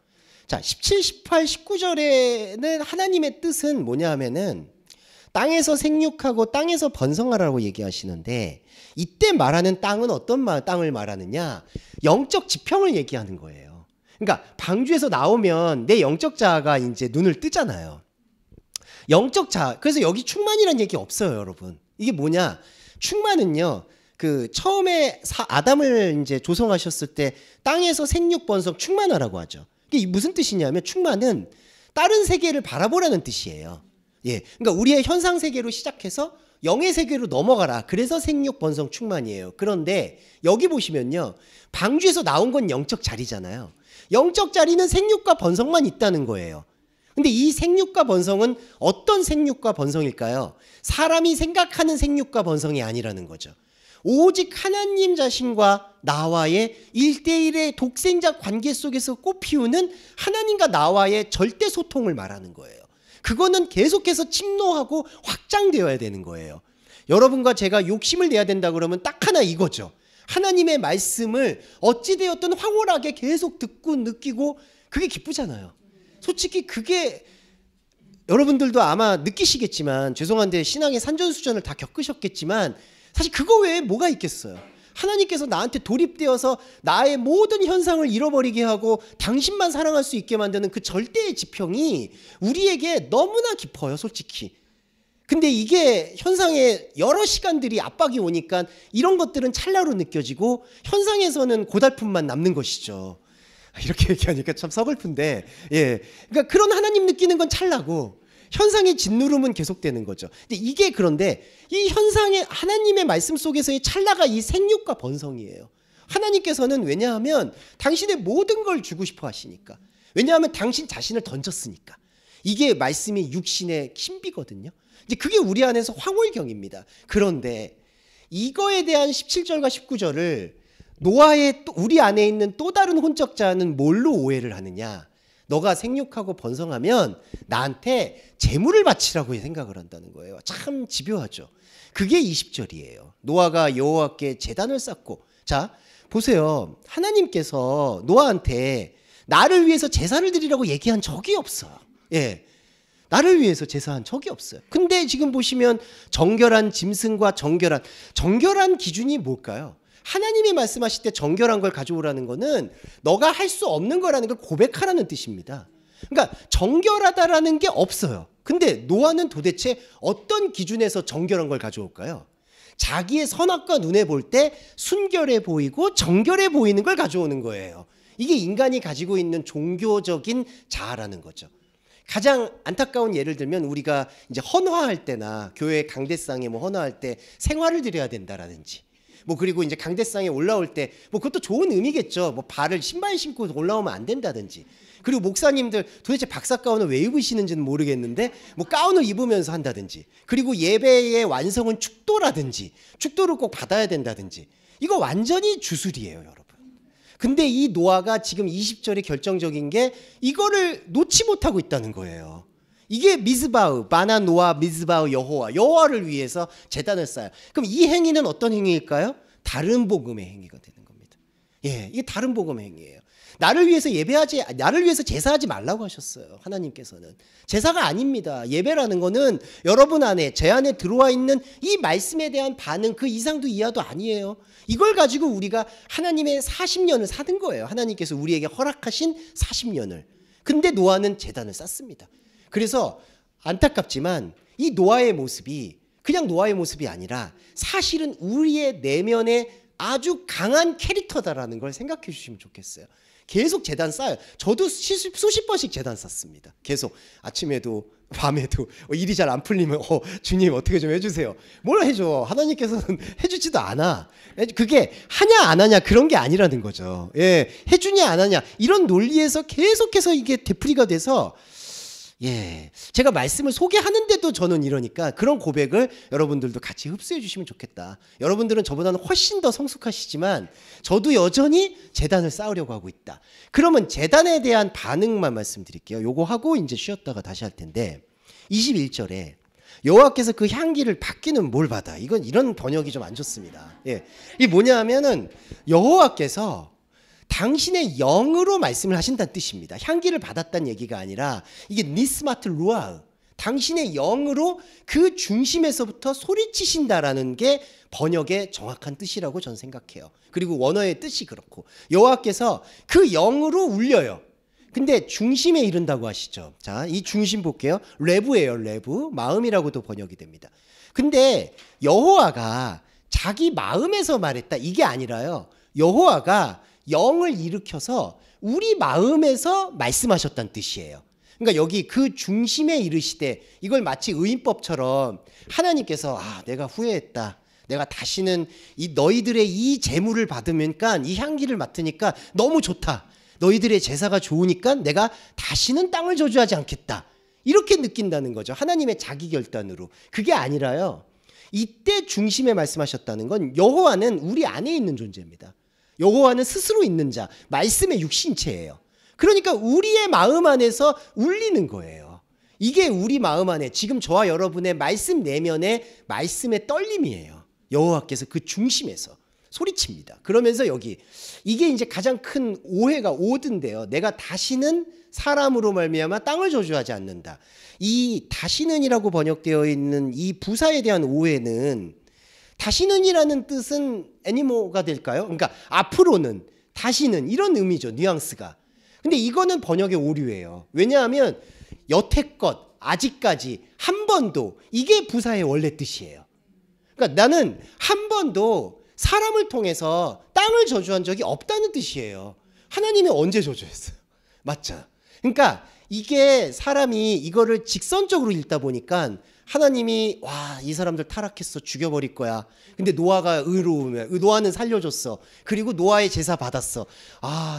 자, 17, 18, 19절에는 하나님의 뜻은 뭐냐 하면은 땅에서 생육하고 땅에서 번성하라고 얘기하시는데, 이때 말하는 땅은 어떤 땅을 말하느냐? 영적 지평을 얘기하는 거예요. 그러니까 방주에서 나오면 내 영적 자아가 이제 눈을 뜨잖아요. 영적 자아. 그래서 여기 충만이라는 얘기 없어요, 여러분. 이게 뭐냐? 충만은요, 그 처음에 아담을 이제 조성하셨을 때 땅에서 생육 번성 충만하라고 하죠. 이게 무슨 뜻이냐면 충만은 다른 세계를 바라보라는 뜻이에요. 예, 그러니까 우리의 현상 세계로 시작해서 영의 세계로 넘어가라. 그래서 생육 번성 충만이에요. 그런데 여기 보시면요, 방주에서 나온 건 영적 자리잖아요. 영적 자리는 생육과 번성만 있다는 거예요. 근데 이 생육과 번성은 어떤 생육과 번성일까요? 사람이 생각하는 생육과 번성이 아니라는 거죠. 오직 하나님 자신과 나와의 1대1의 독생자 관계 속에서 꽃피우는 하나님과 나와의 절대 소통을 말하는 거예요. 그거는 계속해서 침노하고 확장되어야 되는 거예요. 여러분과 제가 욕심을 내야 된다 그러면 딱 하나 이거죠. 하나님의 말씀을 어찌되었든 황홀하게 계속 듣고 느끼고, 그게 기쁘잖아요. 솔직히 그게 여러분들도 아마 느끼시겠지만, 죄송한데 신앙의 산전수전을 다 겪으셨겠지만 사실 그거 외에 뭐가 있겠어요. 하나님께서 나한테 돌입되어서 나의 모든 현상을 잃어버리게 하고 당신만 사랑할 수 있게 만드는 그 절대의 지평이 우리에게 너무나 깊어요, 솔직히. 근데 이게 현상에 여러 시간들이 압박이 오니까 이런 것들은 찰나로 느껴지고 현상에서는 고달픔만 남는 것이죠. 이렇게 얘기하니까 참 서글픈데, 예, 그러니까 그런 하나님 느끼는 건 찰나고 현상의 짓누름은 계속되는 거죠. 근데 이게, 그런데 이 현상의 하나님의 말씀 속에서의 찰나가 이 생육과 번성이에요. 하나님께서는, 왜냐하면 당신의 모든 걸 주고 싶어 하시니까. 왜냐하면 당신 자신을 던졌으니까. 이게 말씀이 육신의 신비거든요. 이제 그게 우리 안에서 황홀경입니다. 그런데 이거에 대한 17절과 19절을 노아의 우리 안에 있는 또 다른 혼적자는 뭘로 오해를 하느냐? 너가 생육하고 번성하면 나한테 재물을 바치라고 생각을 한다는 거예요. 참 집요하죠. 그게 20절이에요. 노아가 여호와께 제단을 쌓고, 자 보세요. 하나님께서 노아한테 나를 위해서 제사를 드리라고 얘기한 적이 없어요. 예, 나를 위해서 제사한 적이 없어요. 근데 지금 보시면 정결한 짐승과 정결한 기준이 뭘까요? 하나님이 말씀하실 때 정결한 걸 가져오라는 거는 너가 할 수 없는 거라는 걸 고백하라는 뜻입니다. 그러니까 정결하다라는 게 없어요. 근데 노아는 도대체 어떤 기준에서 정결한 걸 가져올까요? 자기의 선악과 눈에 볼 때 순결해 보이고 정결해 보이는 걸 가져오는 거예요. 이게 인간이 가지고 있는 종교적인 자아라는 거죠. 가장 안타까운 예를 들면 우리가 이제 헌화할 때나 교회 강대상에 뭐 헌화할 때 생화를 드려야 된다라든지, 뭐 그리고 이제 강대상에 올라올 때 뭐 그것도 좋은 의미겠죠. 뭐 발을 신발 신고 올라오면 안 된다든지. 그리고 목사님들 도대체 박사 가운을 왜 입으시는지는 모르겠는데 뭐 가운을 입으면서 한다든지. 그리고 예배의 완성은 축도라든지, 축도를 꼭 받아야 된다든지. 이거 완전히 주술이에요, 여러분. 근데 이 노아가 지금 20절이 결정적인 게 이거를 놓지 못하고 있다는 거예요. 이게 미즈바흐, 바나 노아 미즈바흐 여호와를 위해서 제단을 쌓아요. 그럼 이 행위는 어떤 행위일까요? 다른 복음의 행위가 되는 겁니다. 예, 이게 다른 복음의 행위예요. 나를 위해서 제사하지 말라고 하셨어요. 하나님께서는. 제사가 아닙니다. 예배라는 거는 여러분 안에, 제 안에 들어와 있는 이 말씀에 대한 반응, 그 이상도 이하도 아니에요. 이걸 가지고 우리가 하나님의 40년을 사는 거예요. 하나님께서 우리에게 허락하신 40년을. 근데 노아는 제단을 쌓습니다. 그래서 안타깝지만 이 노아의 모습이 그냥 노아의 모습이 아니라 사실은 우리의 내면에 아주 강한 캐릭터다라는 걸 생각해 주시면 좋겠어요. 계속 제단 쌓아요. 저도 수십 번씩 제단 쌓습니다. 계속 아침에도 밤에도 일이 잘 안 풀리면 주님 어떻게 좀 해주세요. 뭘 해줘. 하나님께서는 해주지도 않아. 그게 하냐 안 하냐 그런 게 아니라는 거죠. 예, 해주냐 안 하냐 이런 논리에서 계속해서 이게 되풀이가 돼서, 예, 제가 말씀을 소개하는데도 저는 이러니까 그런 고백을 여러분들도 같이 흡수해 주시면 좋겠다. 여러분들은 저보다는 훨씬 더 성숙하시지만 저도 여전히 제단을 쌓으려고 하고 있다. 그러면 제단에 대한 반응만 말씀드릴게요. 요거 하고 이제 쉬었다가 다시 할 텐데, 21절에 여호와께서 그 향기를 받기는 뭘 받아? 이런 번역이 좀 안 좋습니다. 예, 이게 뭐냐 하면은 여호와께서 당신의 영으로 말씀을 하신다는 뜻입니다. 향기를 받았다는 얘기가 아니라 이게 니스마트 루아, 당신의 영으로 그 중심에서부터 소리치신다라는 게 번역의 정확한 뜻이라고 저는 생각해요. 그리고 원어의 뜻이 그렇고 여호와께서 그 영으로 울려요. 근데 중심에 이른다고 하시죠. 자, 이 중심 볼게요. 레브예요. 레브, 마음이라고도 번역이 됩니다. 근데 여호와가 자기 마음에서 말했다 이게 아니라요. 여호와가 영을 일으켜서 우리 마음에서 말씀하셨다는 뜻이에요. 그러니까 여기 그 중심에 이르시되, 이걸 마치 의인법처럼 하나님께서 내가 후회했다. 내가 다시는 너희들의 이 재물을 받으니까, 이 향기를 맡으니까 너무 좋다. 너희들의 제사가 좋으니까 내가 다시는 땅을 저주하지 않겠다. 이렇게 느낀다는 거죠. 하나님의 자기 결단으로. 그게 아니라요. 이때 중심에 말씀하셨다는 건 여호와는 우리 안에 있는 존재입니다. 여호와는 스스로 있는 자, 말씀의 육신체예요. 그러니까 우리의 마음 안에서 울리는 거예요. 이게 우리 마음 안에 지금 저와 여러분의 말씀 내면의 말씀의 떨림이에요. 여호와께서 그 중심에서 소리칩니다. 그러면서 여기 이게 이제 가장 큰 오해가 오든데요. 내가 다시는 사람으로 말미암아 땅을 저주하지 않는다. 이 다시는이라고 번역되어 있는 이 부사에 대한 오해는, 다시는이라는 뜻은 애니모가 될까요? 그러니까 앞으로는, 다시는 이런 의미죠. 뉘앙스가. 근데 이거는 번역의 오류예요. 왜냐하면 여태껏, 아직까지, 한 번도, 이게 부사의 원래 뜻이에요. 그러니까 나는 한 번도 사람을 통해서 땅을 저주한 적이 없다는 뜻이에요. 하나님은 언제 저주했어요? 맞죠? 그러니까 이게 사람이 이거를 직선적으로 읽다 보니까 하나님이 이 사람들 타락했어, 죽여버릴 거야. 근데 노아가 의로우면 노아는 살려줬어. 그리고 노아의 제사 받았어.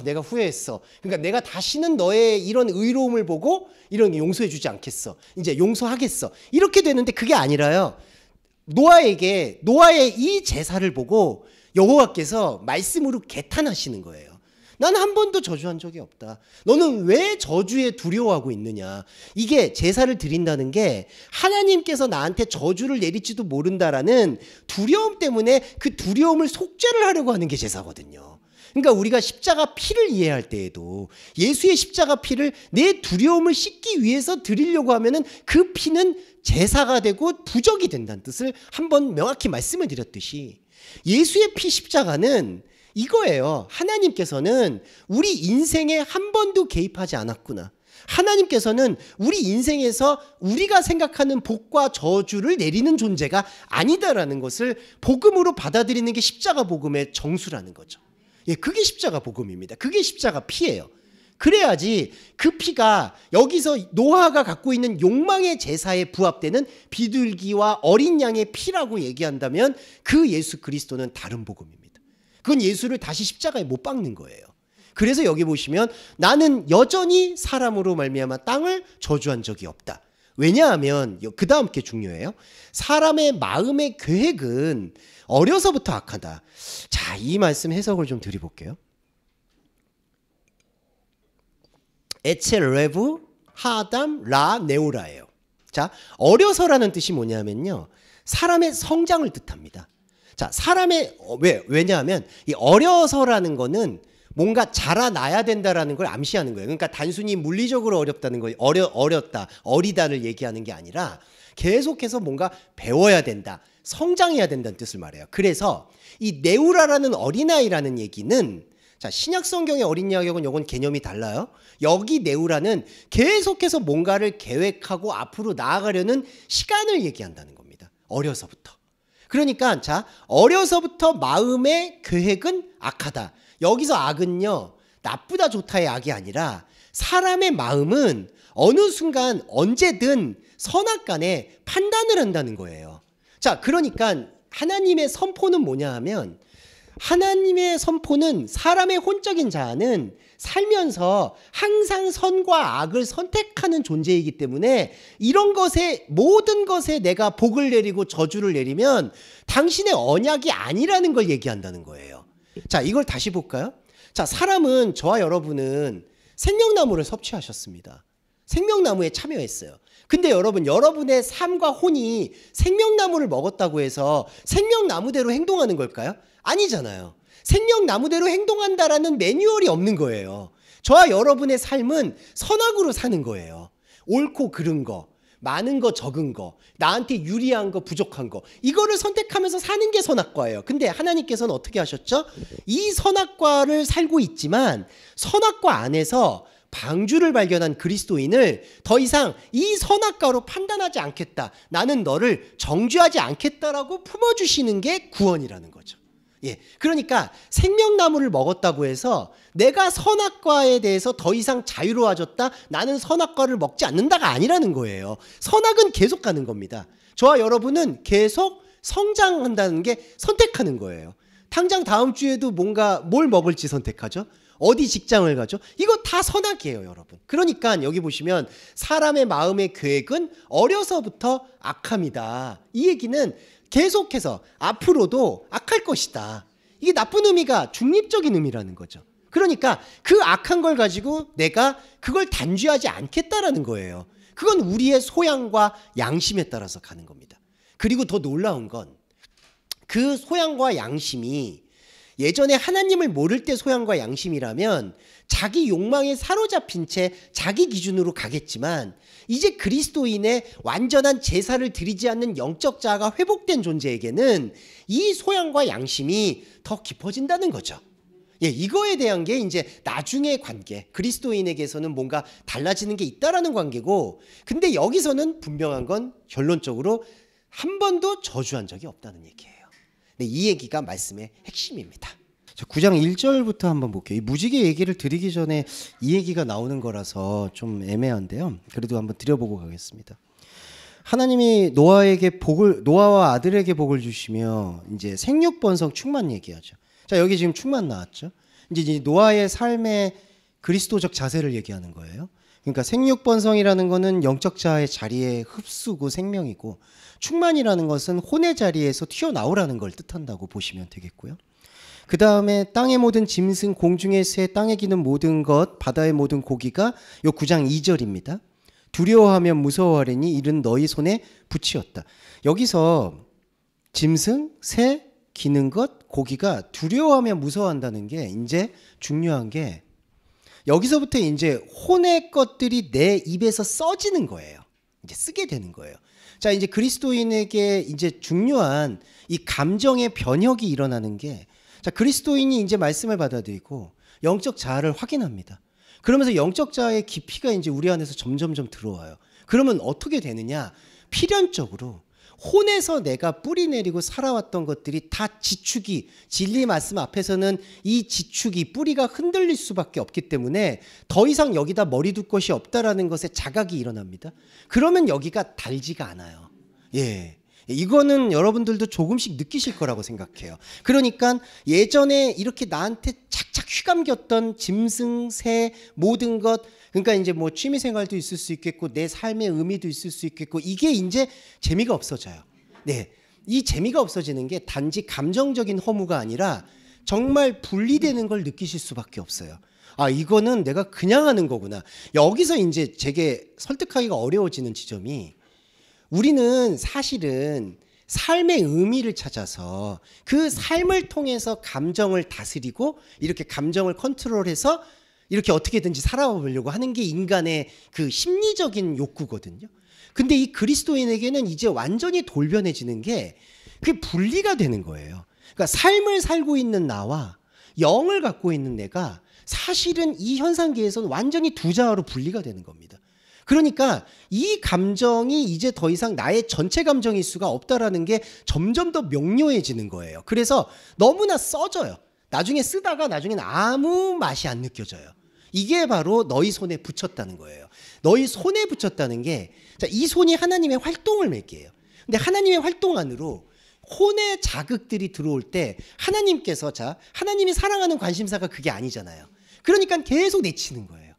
내가 후회했어. 그러니까 내가 다시는 너의 이런 의로움을 보고 이런 용서해주지 않겠어. 이제 용서하겠어. 이렇게 되는데 그게 아니라요. 노아의 이 제사를 보고 여호와께서 말씀으로 개탄하시는 거예요. 나는 한 번도 저주한 적이 없다. 너는 왜 저주에 두려워하고 있느냐. 이게 제사를 드린다는 게 하나님께서 나한테 저주를 내릴지도 모른다라는 두려움 때문에 그 두려움을 속죄를 하려고 하는 게 제사거든요. 그러니까 우리가 십자가 피를 이해할 때에도 예수의 십자가 피를 내 두려움을 씻기 위해서 드리려고 하면은 그 피는 제사가 되고 부적이 된다는 뜻을 한번 명확히 말씀을 드렸듯이 예수의 피 십자가는 이거예요. 하나님께서는 우리 인생에 한 번도 개입하지 않았구나. 하나님께서는 우리 인생에서 우리가 생각하는 복과 저주를 내리는 존재가 아니다라는 것을 복음으로 받아들이는 게 십자가 복음의 정수라는 거죠. 예, 그게 십자가 복음입니다. 그게 십자가 피예요. 그래야지 그 피가 여기서 노아가 갖고 있는 욕망의 제사에 부합되는 비둘기와 어린 양의 피라고 얘기한다면 그 예수 그리스도는 다른 복음입니다. 그건 예수를 다시 십자가에 못 박는 거예요. 그래서 여기 보시면 나는 여전히 사람으로 말미암아 땅을 저주한 적이 없다. 왜냐하면 그 다음 게 중요해요. 사람의 마음의 계획은 어려서부터 악하다. 자, 이 말씀 해석을 좀 드려볼게요. 에체 레브 하담 라 네오라예요. 자, 어려서라는 뜻이 뭐냐면요, 사람의 성장을 뜻합니다. 자, 왜냐하면 이 어려서라는 거는 뭔가 자라나야 된다라는 걸 암시하는 거예요. 그러니까 단순히 물리적으로 어렵다는 거, 어렸다, 어리다를 얘기하는 게 아니라 계속해서 뭔가 배워야 된다, 성장해야 된다는 뜻을 말해요. 그래서 이 네우라라는 어린아이라는 얘기는, 자, 신약 성경의 어린이하고는 요건 개념이 달라요. 여기 네우라는 계속해서 뭔가를 계획하고 앞으로 나아가려는 시간을 얘기한다는 겁니다. 어려서부터. 그러니까 자, 어려서부터 마음의 계획은 악하다. 여기서 악은요, 나쁘다 좋다의 악이 아니라 사람의 마음은 어느 순간 언제든 선악간에 판단을 한다는 거예요. 자, 그러니까 하나님의 선포는 뭐냐 하면, 하나님의 선포는 사람의 혼적인 자아는 살면서 항상 선과 악을 선택하는 존재이기 때문에 이런 것에, 모든 것에 내가 복을 내리고 저주를 내리면 당신의 언약이 아니라는 걸 얘기한다는 거예요. 자, 이걸 다시 볼까요? 자, 사람은, 저와 여러분은 생명나무를 섭취하셨습니다. 생명나무에 참여했어요. 근데 여러분, 여러분의 삶과 혼이 생명나무를 먹었다고 해서 생명나무대로 행동하는 걸까요? 아니잖아요. 생명나무대로 행동한다라는 매뉴얼이 없는 거예요. 저와 여러분의 삶은 선악으로 사는 거예요. 옳고 그른 거, 많은 거 적은 거, 나한테 유리한 거 부족한 거, 이거를 선택하면서 사는 게 선악과예요. 근데 하나님께서는 어떻게 하셨죠? 이 선악과를 살고 있지만 선악과 안에서 방주를 발견한 그리스도인을 더 이상 이 선악과로 판단하지 않겠다, 나는 너를 정죄하지 않겠다라고 품어주시는 게 구원이라는 거죠. 예, 그러니까 생명나무를 먹었다고 해서 내가 선악과에 대해서 더 이상 자유로워졌다, 나는 선악과를 먹지 않는다가 아니라는 거예요. 선악은 계속 가는 겁니다. 저와 여러분은 계속 성장한다는 게 선택하는 거예요. 당장 다음 주에도 뭔가 뭘 먹을지 선택하죠. 어디 직장을 가죠. 이거 다 선악이에요, 여러분. 그러니까 여기 보시면 사람의 마음의 계획은 어려서부터 악함이다. 이 얘기는 계속해서 앞으로도 악할 것이다. 이게 나쁜 의미가 중립적인 의미라는 거죠. 그러니까 그 악한 걸 가지고 내가 그걸 단죄하지 않겠다라는 거예요. 그건 우리의 소양과 양심에 따라서 가는 겁니다. 그리고 더 놀라운 건 그 소양과 양심이 예전에 하나님을 모를 때 소양과 양심이라면 자기 욕망에 사로잡힌 채 자기 기준으로 가겠지만, 이제 그리스도인의 완전한 제사를 드리지 않는 영적 자아가 회복된 존재에게는 이 소양과 양심이 더 깊어진다는 거죠. 예, 이거에 대한 게 이제 나중의 관계, 그리스도인에게서는 뭔가 달라지는 게 있다라는 관계고, 근데 여기서는 분명한 건 결론적으로 한 번도 저주한 적이 없다는 얘기예요. 네, 이 얘기가 말씀의 핵심입니다. 9장 1절부터 한번 볼게요. 이 무지개 얘기를 드리기 전에 이 얘기가 나오는 거라서 좀 애매한데요. 그래도 한번 드려보고 가겠습니다. 하나님이 노아와 아들에게 복을 주시며 이제 생육번성 충만 얘기하죠. 자, 여기 지금 충만 나왔죠. 이제 노아의 삶의 그리스도적 자세를 얘기하는 거예요. 그러니까 생육번성이라는 거는 영적 자의 자리에 흡수고 생명이고, 충만이라는 것은 혼의 자리에서 튀어나오라는 걸 뜻한다고 보시면 되겠고요. 그 다음에 땅의 모든 짐승, 공중의 새, 땅에 기는 모든 것, 바다의 모든 고기가 요 9장 2절입니다. 두려워하면 무서워하리니 이는 너희 손에 붙이었다. 여기서 짐승, 새, 기는 것, 고기가 두려워하면 무서워한다는 게 이제 중요한 게, 여기서부터 이제 혼의 것들이 내 입에서 써지는 거예요. 이제 쓰게 되는 거예요. 자, 이제 그리스도인에게 이제 중요한 이 감정의 변혁이 일어나는 게, 자, 그리스도인이 이제 말씀을 받아들이고 영적 자아를 확인합니다. 그러면서 영적 자아의 깊이가 이제 우리 안에서 점점점 들어와요. 그러면 어떻게 되느냐? 필연적으로 혼에서 내가 뿌리 내리고 살아왔던 것들이 다 지축이, 진리 말씀 앞에서는 이 지축이, 뿌리가 흔들릴 수밖에 없기 때문에 더 이상 여기다 머리 둘 것이 없다라는 것에 자각이 일어납니다. 그러면 여기가 달지가 않아요. 예. 이거는 여러분들도 조금씩 느끼실 거라고 생각해요. 그러니까 예전에 이렇게 나한테 착착 휘감겼던 짐승, 새, 모든 것, 그러니까 이제 뭐 취미 생활도 있을 수 있겠고 내 삶의 의미도 있을 수 있겠고, 이게 이제 재미가 없어져요. 네. 이 재미가 없어지는 게 단지 감정적인 허무가 아니라 정말 분리되는 걸 느끼실 수밖에 없어요. 아, 이거는 내가 그냥 하는 거구나. 여기서 이제 제게 설득하기가 어려워지는 지점이, 우리는 사실은 삶의 의미를 찾아서 그 삶을 통해서 감정을 다스리고 이렇게 감정을 컨트롤해서 이렇게 어떻게든지 살아보려고 하는 게 인간의 그 심리적인 욕구거든요. 근데 이 그리스도인에게는 이제 완전히 돌변해지는 게 그게 분리가 되는 거예요. 그러니까 삶을 살고 있는 나와 영을 갖고 있는 내가 사실은 이 현상계에서는 완전히 두 자아로 분리가 되는 겁니다. 그러니까 이 감정이 이제 더 이상 나의 전체 감정일 수가 없다라는 게 점점 더 명료해지는 거예요. 그래서 너무나 써져요. 나중에 쓰다가 나중에는 아무 맛이 안 느껴져요. 이게 바로 너희 손에 붙였다는 거예요. 너희 손에 붙였다는 게, 자, 이 손이 하나님의 활동을 맺게요. 근데 하나님의 활동 안으로 혼의 자극들이 들어올 때 하나님께서, 자, 하나님이 사랑하는 관심사가 그게 아니잖아요. 그러니까 계속 내치는 거예요.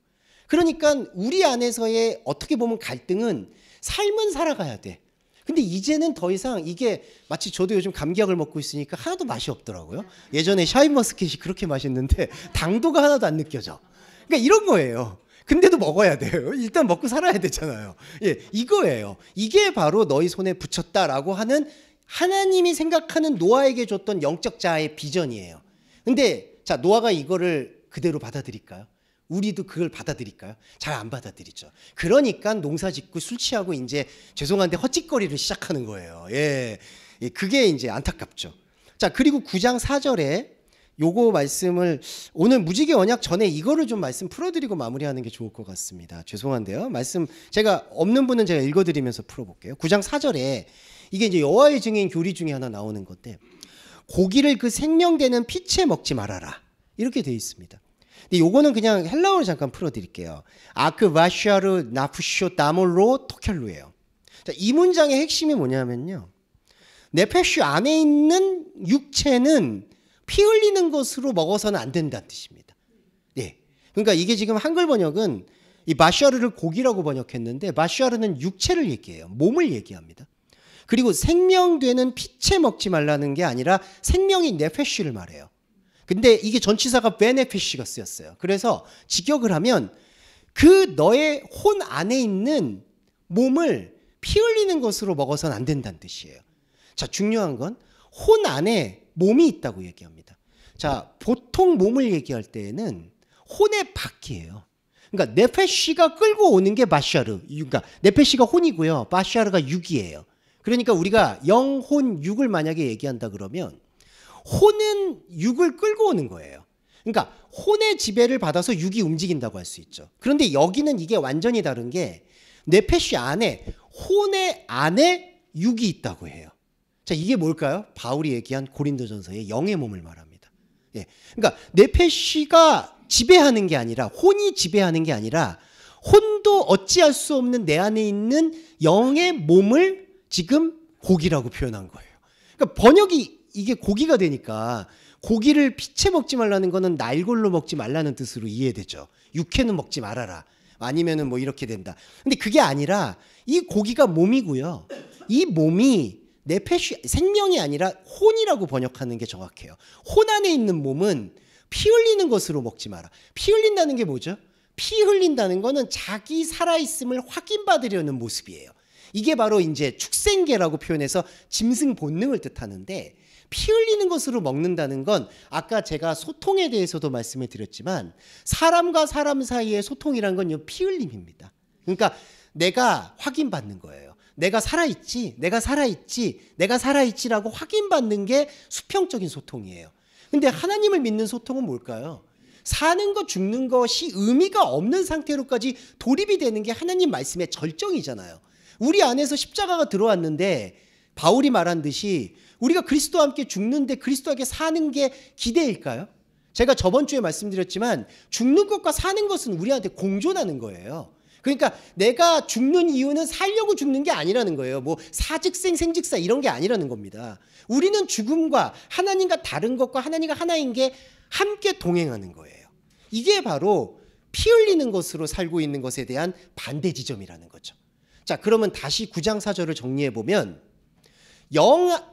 그러니까 우리 안에서의 어떻게 보면 갈등은, 삶은 살아가야 돼. 근데 이제는 더 이상 이게, 마치 저도 요즘 감기약을 먹고 있으니까 하나도 맛이 없더라고요. 예전에 샤인머스켓이 그렇게 맛있는데 당도가 하나도 안 느껴져. 그러니까 이런 거예요. 근데도 먹어야 돼요. 일단 먹고 살아야 되잖아요. 예, 이거예요. 이게 바로 너희 손에 붙였다라고 하는 하나님이 생각하는 노아에게 줬던 영적 자아의 비전이에요. 근데 자, 노아가 이거를 그대로 받아들일까요? 우리도 그걸 받아들일까요? 잘 안 받아들이죠. 그러니까 농사 짓고 술 취하고 이제 죄송한데 헛짓거리를 시작하는 거예요. 예. 그게 이제 안타깝죠. 자, 그리고 9장 4절에 요거 말씀을, 오늘 무지개 언약 전에 이거를 좀 말씀 풀어드리고 마무리하는 게 좋을 것 같습니다. 죄송한데요. 말씀 제가 없는 분은 제가 읽어드리면서 풀어볼게요. 9장 4절에 이게 이제 여호와의 증인 교리 중에 하나 나오는 건데, 고기를 그 생명되는 피채 먹지 말아라, 이렇게 되어 있습니다. 근데 요거는 그냥 헬라어로 잠깐 풀어드릴게요. 아크 바샤르 나푸쇼 다몰로 토켈루예요. 자, 이 문장의 핵심이 뭐냐면요, 네페슈 안에 있는 육체는 피 흘리는 것으로 먹어서는 안 된다는 뜻입니다. 네. 그러니까 이게 지금 한글 번역은 이 바샤르를 고기라고 번역했는데, 바샤르는 육체를 얘기해요. 몸을 얘기합니다. 그리고 생명되는 피채 먹지 말라는 게 아니라 생명인 네페슈를 말해요. 근데 이게 전치사가 베네피쉬가 쓰였어요. 그래서 직역을 하면 그 너의 혼 안에 있는 몸을 피 흘리는 것으로 먹어서는 안 된다는 뜻이에요. 자, 중요한 건 혼 안에 몸이 있다고 얘기합니다. 자, 보통 몸을 얘기할 때에는 혼의 밖이에요. 그러니까 네페쉬가 끌고 오는 게 바샤르. 그러니까 네페쉬가 혼이고요, 바샤르가 육이에요. 그러니까 우리가 영, 혼, 육을 만약에 얘기한다 그러면 혼은 육을 끌고 오는 거예요. 그러니까 혼의 지배를 받아서 육이 움직인다고 할 수 있죠. 그런데 여기는 이게 완전히 다른 게, 네페쉬 안에, 혼의 안에 육이 있다고 해요. 자, 이게 뭘까요? 바울이 얘기한 고린도전서의 영의 몸을 말합니다. 예. 그러니까 네페쉬가 지배하는 게 아니라, 혼이 지배하는 게 아니라, 혼도 어찌할 수 없는 내 안에 있는 영의 몸을 지금 고기라고 표현한 거예요. 그러니까 번역이 이게 고기가 되니까 고기를 피채 먹지 말라는 거는 날골로 먹지 말라는 뜻으로 이해되죠. 육회는 먹지 말아라. 아니면은 뭐 이렇게 된다. 근데 그게 아니라 이 고기가 몸이고요. 이 몸이 네페쉬, 생명이 아니라 혼이라고 번역하는 게 정확해요. 혼 안에 있는 몸은 피 흘리는 것으로 먹지 마라. 피 흘린다는 게 뭐죠? 피 흘린다는 거는 자기 살아있음을 확인받으려는 모습이에요. 이게 바로 이제 축생계라고 표현해서 짐승 본능을 뜻하는데, 피 흘리는 것으로 먹는다는 건 아까 제가 소통에 대해서도 말씀을 드렸지만 사람과 사람 사이의 소통이란 건 피 흘림입니다. 그러니까 내가 확인받는 거예요. 내가 살아있지, 내가 살아있지, 내가 살아있지라고 확인받는 게 수평적인 소통이에요. 근데 하나님을 믿는 소통은 뭘까요? 사는 것, 죽는 것이 의미가 없는 상태로까지 돌입이 되는 게 하나님 말씀의 절정이잖아요. 우리 안에서 십자가가 들어왔는데 바울이 말한 듯이 우리가 그리스도와 함께 죽는데 그리스도와 함께 사는 게 기대일까요? 제가 저번 주에 말씀드렸지만 죽는 것과 사는 것은 우리한테 공존하는 거예요. 그러니까 내가 죽는 이유는 살려고 죽는 게 아니라는 거예요. 뭐 사즉생, 생즉사 이런 게 아니라는 겁니다. 우리는 죽음과 하나님과 다른 것과 하나님과 하나인 게 함께 동행하는 거예요. 이게 바로 피 흘리는 것으로 살고 있는 것에 대한 반대 지점이라는 거죠. 자, 그러면 다시 9장 4절을 정리해 보면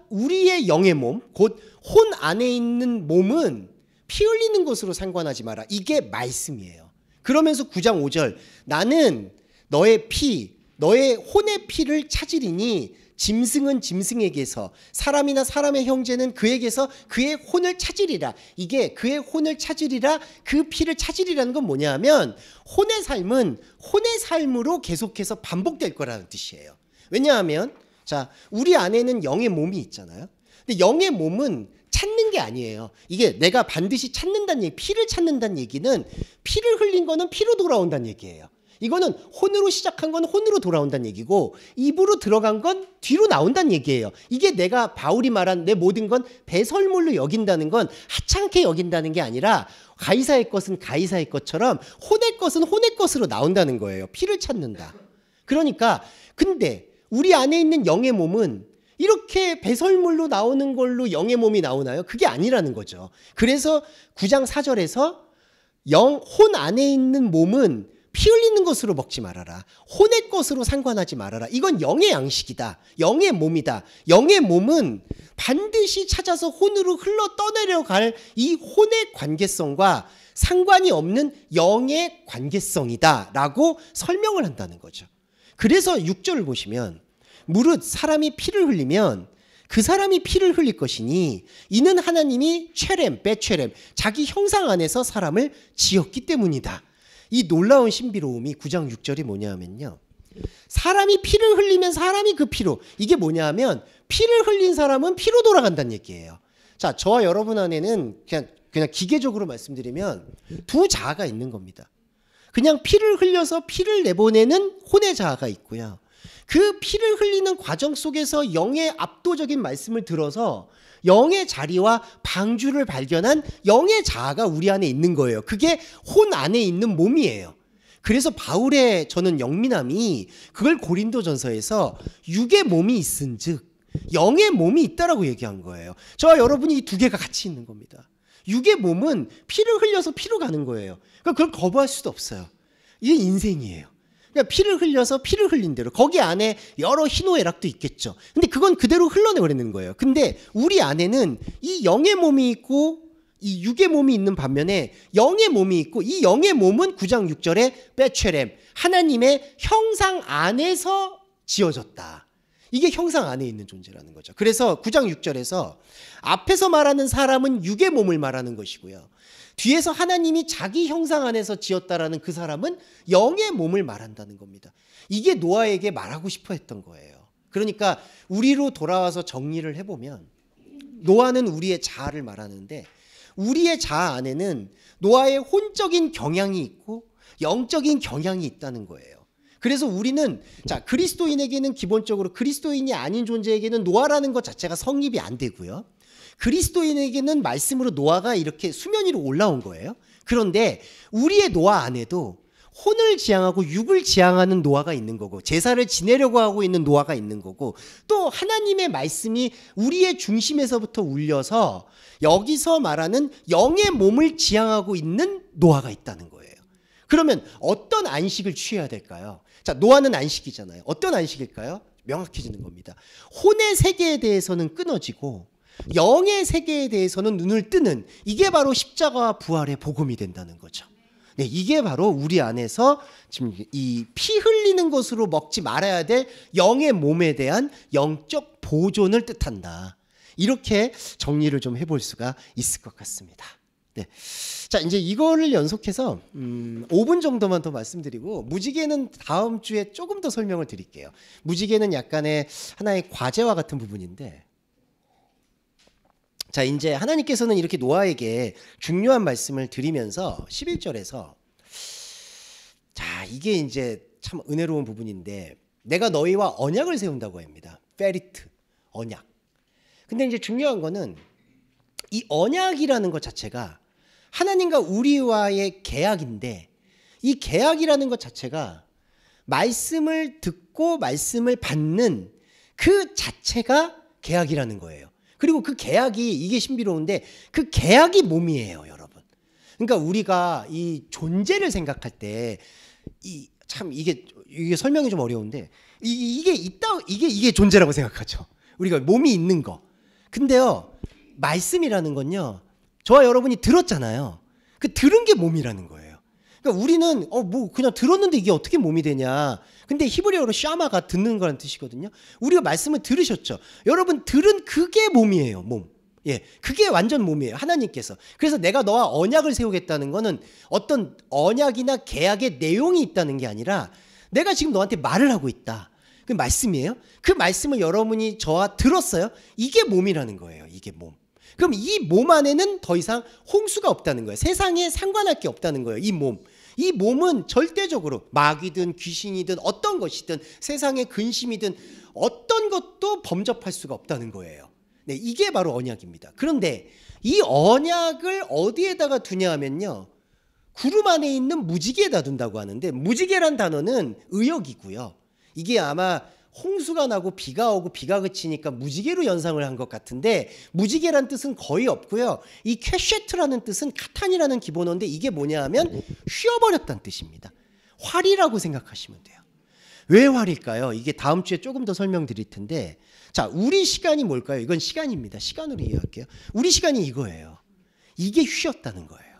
우리의 영의 몸, 곧 혼 안에 있는 몸은 피 흘리는 것으로 상관하지 마라. 이게 말씀이에요. 그러면서 9장 5절, 나는 너의 피, 너의 혼의 피를 찾으리니 짐승은 짐승에게서, 사람이나 사람의 형제는 그에게서 그의 혼을 찾으리라. 이게 그의 혼을 찾으리라, 그 피를 찾으리라는 건 뭐냐 하면 혼의 삶은 혼의 삶으로 계속해서 반복될 거라는 뜻이에요. 왜냐하면 자, 우리 안에는 영의 몸이 있잖아요. 근데 영의 몸은 찾는 게 아니에요. 이게 내가 반드시 찾는다는 얘기, 피를 찾는다는 얘기는 피를 흘린 거는 피로 돌아온다는 얘기예요. 이거는 혼으로 시작한 건 혼으로 돌아온다는 얘기고 입으로 들어간 건 뒤로 나온다는 얘기예요. 이게 내가 바울이 말한 내 모든 건 배설물로 여긴다는 건 하찮게 여긴다는 게 아니라 가이사의 것은 가이사의 것처럼 혼의 것은 혼의 것으로 나온다는 거예요. 피를 찾는다. 그러니까 근데 우리 안에 있는 영의 몸은 이렇게 배설물로 나오는 걸로 영의 몸이 나오나요? 그게 아니라는 거죠. 그래서 9장 4절에서 혼 안에 있는 몸은 피 흘리는 것으로 먹지 말아라. 혼의 것으로 상관하지 말아라. 이건 영의 양식이다. 영의 몸이다. 영의 몸은 반드시 찾아서 혼으로 흘러 떠내려갈 이 혼의 관계성과 상관이 없는 영의 관계성이다 라고 설명을 한다는 거죠. 그래서 6절을 보시면 무릇 사람이 피를 흘리면 그 사람이 피를 흘릴 것이니 이는 하나님이 체렘, 베체렘, 자기 형상 안에서 사람을 지었기 때문이다. 이 놀라운 신비로움이 9장 6절이 뭐냐 하면요, 사람이 피를 흘리면 사람이 그 피로, 이게 뭐냐 하면 피를 흘린 사람은 피로 돌아간다는 얘기예요. 자, 저와 여러분 안에는 그냥 기계적으로 말씀드리면 두 자아가 있는 겁니다. 그냥 피를 흘려서 피를 내보내는 혼의 자아가 있고요, 그 피를 흘리는 과정 속에서 영의 압도적인 말씀을 들어서 영의 자리와 방주를 발견한 영의 자아가 우리 안에 있는 거예요. 그게 혼 안에 있는 몸이에요. 그래서 바울의 저는 영민함이 그걸 고린도전서에서 육의 몸이 있은즉 영의 몸이 있다라고 얘기한 거예요. 저와 여러분이 이 두 개가 같이 있는 겁니다. 육의 몸은 피를 흘려서 피로 가는 거예요. 그러니까 그걸 거부할 수도 없어요. 이게 인생이에요. 그러니까 피를 흘려서 피를 흘린 대로, 거기 안에 여러 희노애락도 있겠죠. 근데 그건 그대로 흘러내버리는 거예요. 근데 우리 안에는 이 영의 몸이 있고 이 육의 몸이 있는 반면에 영의 몸이 있고, 이 영의 몸은 9장 6절에 베체렘, 하나님의 형상 안에서 지어졌다. 이게 형상 안에 있는 존재라는 거죠. 그래서 9장 6절에서 앞에서 말하는 사람은 육의 몸을 말하는 것이고요, 뒤에서 하나님이 자기 형상 안에서 지었다라는 그 사람은 영의 몸을 말한다는 겁니다. 이게 노아에게 말하고 싶어 했던 거예요. 그러니까 우리로 돌아와서 정리를 해보면 노아는 우리의 자아를 말하는데, 우리의 자아 안에는 노아의 혼적인 경향이 있고 영적인 경향이 있다는 거예요. 그래서 우리는, 자, 그리스도인에게는 기본적으로, 그리스도인이 아닌 존재에게는 노아라는 것 자체가 성립이 안 되고요, 그리스도인에게는 말씀으로 노아가 이렇게 수면 위로 올라온 거예요. 그런데 우리의 노아 안에도 혼을 지향하고 육을 지향하는 노아가 있는 거고, 제사를 지내려고 하고 있는 노아가 있는 거고, 또 하나님의 말씀이 우리의 중심에서부터 울려서 여기서 말하는 영의 몸을 지향하고 있는 노아가 있다는 거예요. 그러면 어떤 안식을 취해야 될까요? 자, 노아는 안식이잖아요. 어떤 안식일까요? 명확해지는 겁니다. 혼의 세계에 대해서는 끊어지고 영의 세계에 대해서는 눈을 뜨는, 이게 바로 십자가와 부활의 복음이 된다는 거죠. 네, 이게 바로 우리 안에서 지금 이 피 흘리는 것으로 먹지 말아야 될 영의 몸에 대한 영적 보존을 뜻한다. 이렇게 정리를 좀 해볼 수가 있을 것 같습니다. 네. 자, 이제 이거를 연속해서 5분 정도만 더 말씀드리고, 무지개는 다음 주에 조금 더 설명을 드릴게요. 무지개는 약간의 하나의 과제와 같은 부분인데, 자, 이제 하나님께서는 이렇게 노아에게 중요한 말씀을 드리면서 11절에서, 자, 이게 이제 참 은혜로운 부분인데, 내가 너희와 언약을 세운다고 합니다. 페리트, 언약. 근데 이제 중요한 거는 이 언약이라는 것 자체가 하나님과 우리와의 계약인데, 이 계약이라는 것 자체가 말씀을 듣고 말씀을 받는 그 자체가 계약이라는 거예요. 그리고 그 계약이, 이게 신비로운데, 그 계약이 몸이에요, 여러분. 그러니까 우리가 이 존재를 생각할 때, 참 이게 설명이 좀 어려운데, 이게 존재라고 생각하죠. 우리가 몸이 있는 거. 근데요, 말씀이라는 건요, 저와 여러분이 들었잖아요. 그 들은 게 몸이라는 거예요. 그러니까 우리는 뭐 그냥 들었는데 이게 어떻게 몸이 되냐. 근데 히브리어로 샤마가 듣는 거라는 뜻이거든요. 우리가 말씀을 들으셨죠. 여러분 들은 그게 몸이에요. 몸. 예, 그게 완전 몸이에요. 하나님께서. 그래서 내가 너와 언약을 세우겠다는 거는 어떤 언약이나 계약의 내용이 있다는 게 아니라 내가 지금 너한테 말을 하고 있다. 그 말씀이에요. 그 말씀을 여러분이 저와 들었어요. 이게 몸이라는 거예요. 이게 몸. 그럼 이 몸 안에는 더 이상 홍수가 없다는 거예요. 세상에 상관할 게 없다는 거예요. 이 몸. 이 몸은 절대적으로 마귀든 귀신이든 어떤 것이든 세상의 근심이든 어떤 것도 범접할 수가 없다는 거예요. 네, 이게 바로 언약입니다. 그런데 이 언약을 어디에다가 두냐 하면요, 구름 안에 있는 무지개에다 둔다고 하는데, 무지개란 단어는 의역이고요. 이게 아마 홍수가 나고 비가 오고 비가 그치니까 무지개로 연상을 한 것 같은데, 무지개란 뜻은 거의 없고요. 이 캐셰트라는 뜻은 카탄이라는 기본어인데, 이게 뭐냐 하면 휘어버렸다는 뜻입니다. 활이라고 생각하시면 돼요. 왜 활일까요? 이게 다음 주에 조금 더 설명드릴 텐데, 자, 우리 시간이 뭘까요? 이건 시간입니다. 시간으로 이해할게요. 우리 시간이 이거예요. 이게 휘었다는 거예요.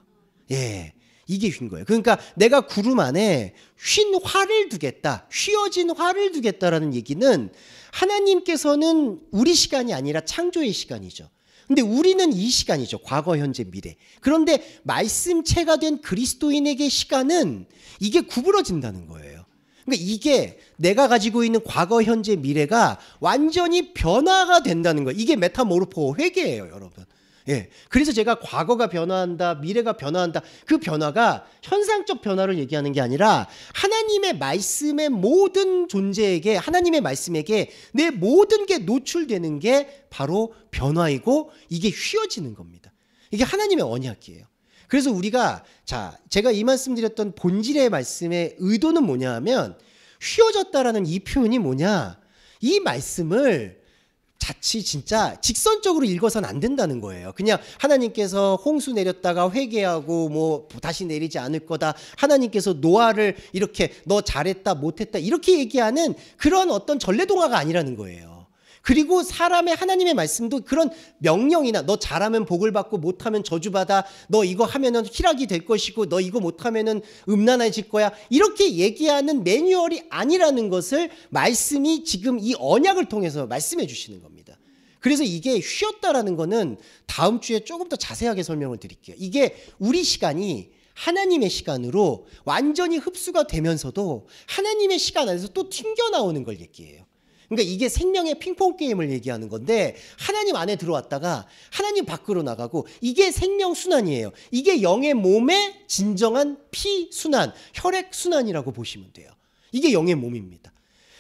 예, 이게 휜 거예요. 그러니까 내가 구름 안에 휜 활을 두겠다, 휘어진 활을 두겠다라는 얘기는 하나님께서는 우리 시간이 아니라 창조의 시간이죠. 근데 우리는 이 시간이죠. 과거, 현재, 미래. 그런데 말씀체가 된 그리스도인에게 시간은 이게 구부러진다는 거예요. 그러니까 이게 내가 가지고 있는 과거, 현재, 미래가 완전히 변화가 된다는 거예요. 이게 메타모르포, 회개예요, 여러분. 예. 그래서 제가 과거가 변화한다, 미래가 변화한다. 그 변화가 현상적 변화를 얘기하는 게 아니라 하나님의 말씀의 모든 존재에게, 하나님의 말씀에게 내 모든 게 노출되는 게 바로 변화이고, 이게 휘어지는 겁니다. 이게 하나님의 언약이에요. 그래서 우리가, 자, 제가 이 말씀드렸던 본질의 말씀의 의도는 뭐냐 하면, 휘어졌다라는 이 표현이 뭐냐, 이 말씀을 자칫 진짜 직선적으로 읽어서는 안 된다는 거예요. 그냥 하나님께서 홍수 내렸다가 회개하고 뭐 다시 내리지 않을 거다, 하나님께서 노아를 이렇게 너 잘했다 못했다 이렇게 얘기하는 그런 어떤 전래동화가 아니라는 거예요. 그리고 사람의, 하나님의 말씀도 그런 명령이나 너 잘하면 복을 받고 못하면 저주받아, 너 이거 하면은 희락이 될 것이고 너 이거 못하면은 음란해질 거야, 이렇게 얘기하는 매뉴얼이 아니라는 것을 말씀이 지금 이 언약을 통해서 말씀해 주시는 겁니다. 그래서 이게 휘었다라는 거는 다음 주에 조금 더 자세하게 설명을 드릴게요. 이게 우리 시간이 하나님의 시간으로 완전히 흡수가 되면서도 하나님의 시간 안에서 또 튕겨나오는 걸 얘기해요. 그러니까 이게 생명의 핑퐁 게임을 얘기하는 건데, 하나님 안에 들어왔다가 하나님 밖으로 나가고, 이게 생명 순환이에요. 이게 영의 몸의 진정한 피 순환, 혈액 순환이라고 보시면 돼요. 이게 영의 몸입니다.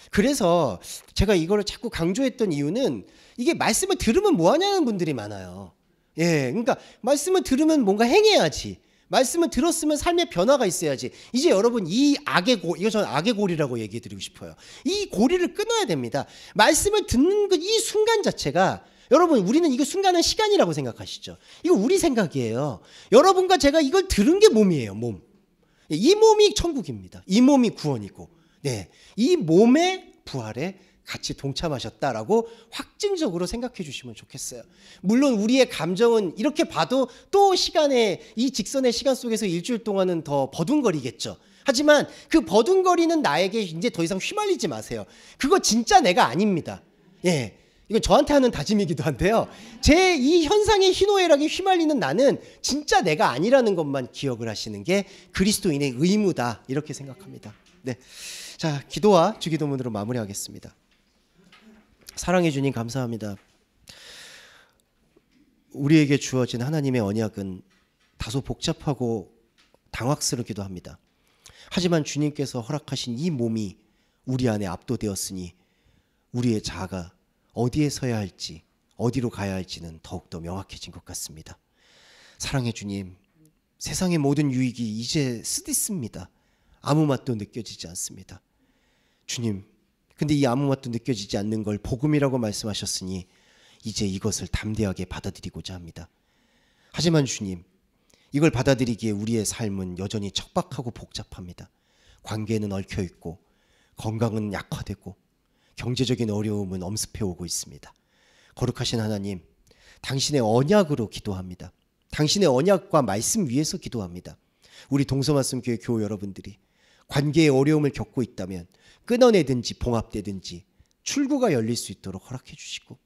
그래서 제가 이거를 자꾸 강조했던 이유는, 이게 말씀을 들으면 뭐 하냐는 분들이 많아요. 예, 그러니까 말씀을 들으면 뭔가 행해야지, 말씀을 들었으면 삶의 변화가 있어야지. 이제 여러분 이 악의 이거 저는 악의 고리라고 얘기해 드리고 싶어요. 이 고리를 끊어야 됩니다. 말씀을 듣는 이 순간 자체가 여러분 우리는 이거 순간은 시간이라고 생각하시죠. 이거 우리 생각이에요. 여러분과 제가 이걸 들은 게 몸이에요. 몸. 이 몸이 천국입니다. 이 몸이 구원이고 네, 이 몸의 부활에 같이 동참하셨다라고 확증적으로 생각해 주시면 좋겠어요. 물론 우리의 감정은 이렇게 봐도 또 이 직선의 시간 속에서 일주일 동안은 더 버둥거리겠죠. 하지만 그 버둥거리는 나에게 이제 더 이상 휘말리지 마세요. 그거 진짜 내가 아닙니다. 예. 이건 저한테 하는 다짐이기도 한데요. 제 이 현상의 희노애락에 휘말리는 나는 진짜 내가 아니라는 것만 기억을 하시는 게 그리스도인의 의무다. 이렇게 생각합니다. 네. 자, 기도와 주기도문으로 마무리하겠습니다. 사랑해 주님 감사합니다. 우리에게 주어진 하나님의 언약은 다소 복잡하고 당혹스럽기도 합니다. 하지만 주님께서 허락하신 이 몸이 우리 안에 압도되었으니 우리의 자아가 어디에 서야 할지 어디로 가야 할지는 더욱더 명확해진 것 같습니다. 사랑해 주님, 세상의 모든 유익이 이제 쓰디씁니다. 아무 맛도 느껴지지 않습니다. 주님, 근데 이 아무 맛도 느껴지지 않는 걸 복음이라고 말씀하셨으니 이제 이것을 담대하게 받아들이고자 합니다. 하지만 주님, 이걸 받아들이기에 우리의 삶은 여전히 척박하고 복잡합니다. 관계는 얽혀있고 건강은 약화되고 경제적인 어려움은 엄습해오고 있습니다. 거룩하신 하나님, 당신의 언약으로 기도합니다. 당신의 언약과 말씀 위에서 기도합니다. 우리 동서말씀교회 교우 여러분들이 관계의 어려움을 겪고 있다면 끊어내든지 봉합되든지 출구가 열릴 수 있도록 허락해 주시고,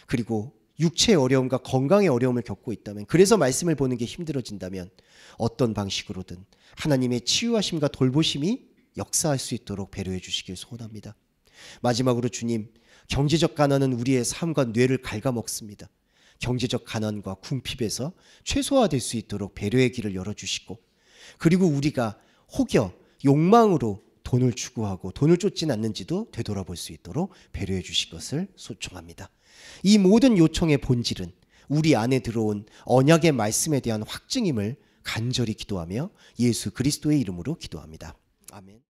그리고 육체의 어려움과 건강의 어려움을 겪고 있다면, 그래서 말씀을 보는 게 힘들어진다면 어떤 방식으로든 하나님의 치유하심과 돌보심이 역사할 수 있도록 배려해 주시길 소원합니다. 마지막으로 주님, 경제적 가난은 우리의 삶과 뇌를 갉아먹습니다. 경제적 가난과 궁핍에서 최소화될 수 있도록 배려의 길을 열어주시고, 그리고 우리가 혹여 욕망으로 돈을 추구하고 돈을 쫓진 않는지도 되돌아볼 수 있도록 배려해 주실 것을 소청합니다. 이 모든 요청의 본질은 우리 안에 들어온 언약의 말씀에 대한 확증임을 간절히 기도하며 예수 그리스도의 이름으로 기도합니다. 아멘.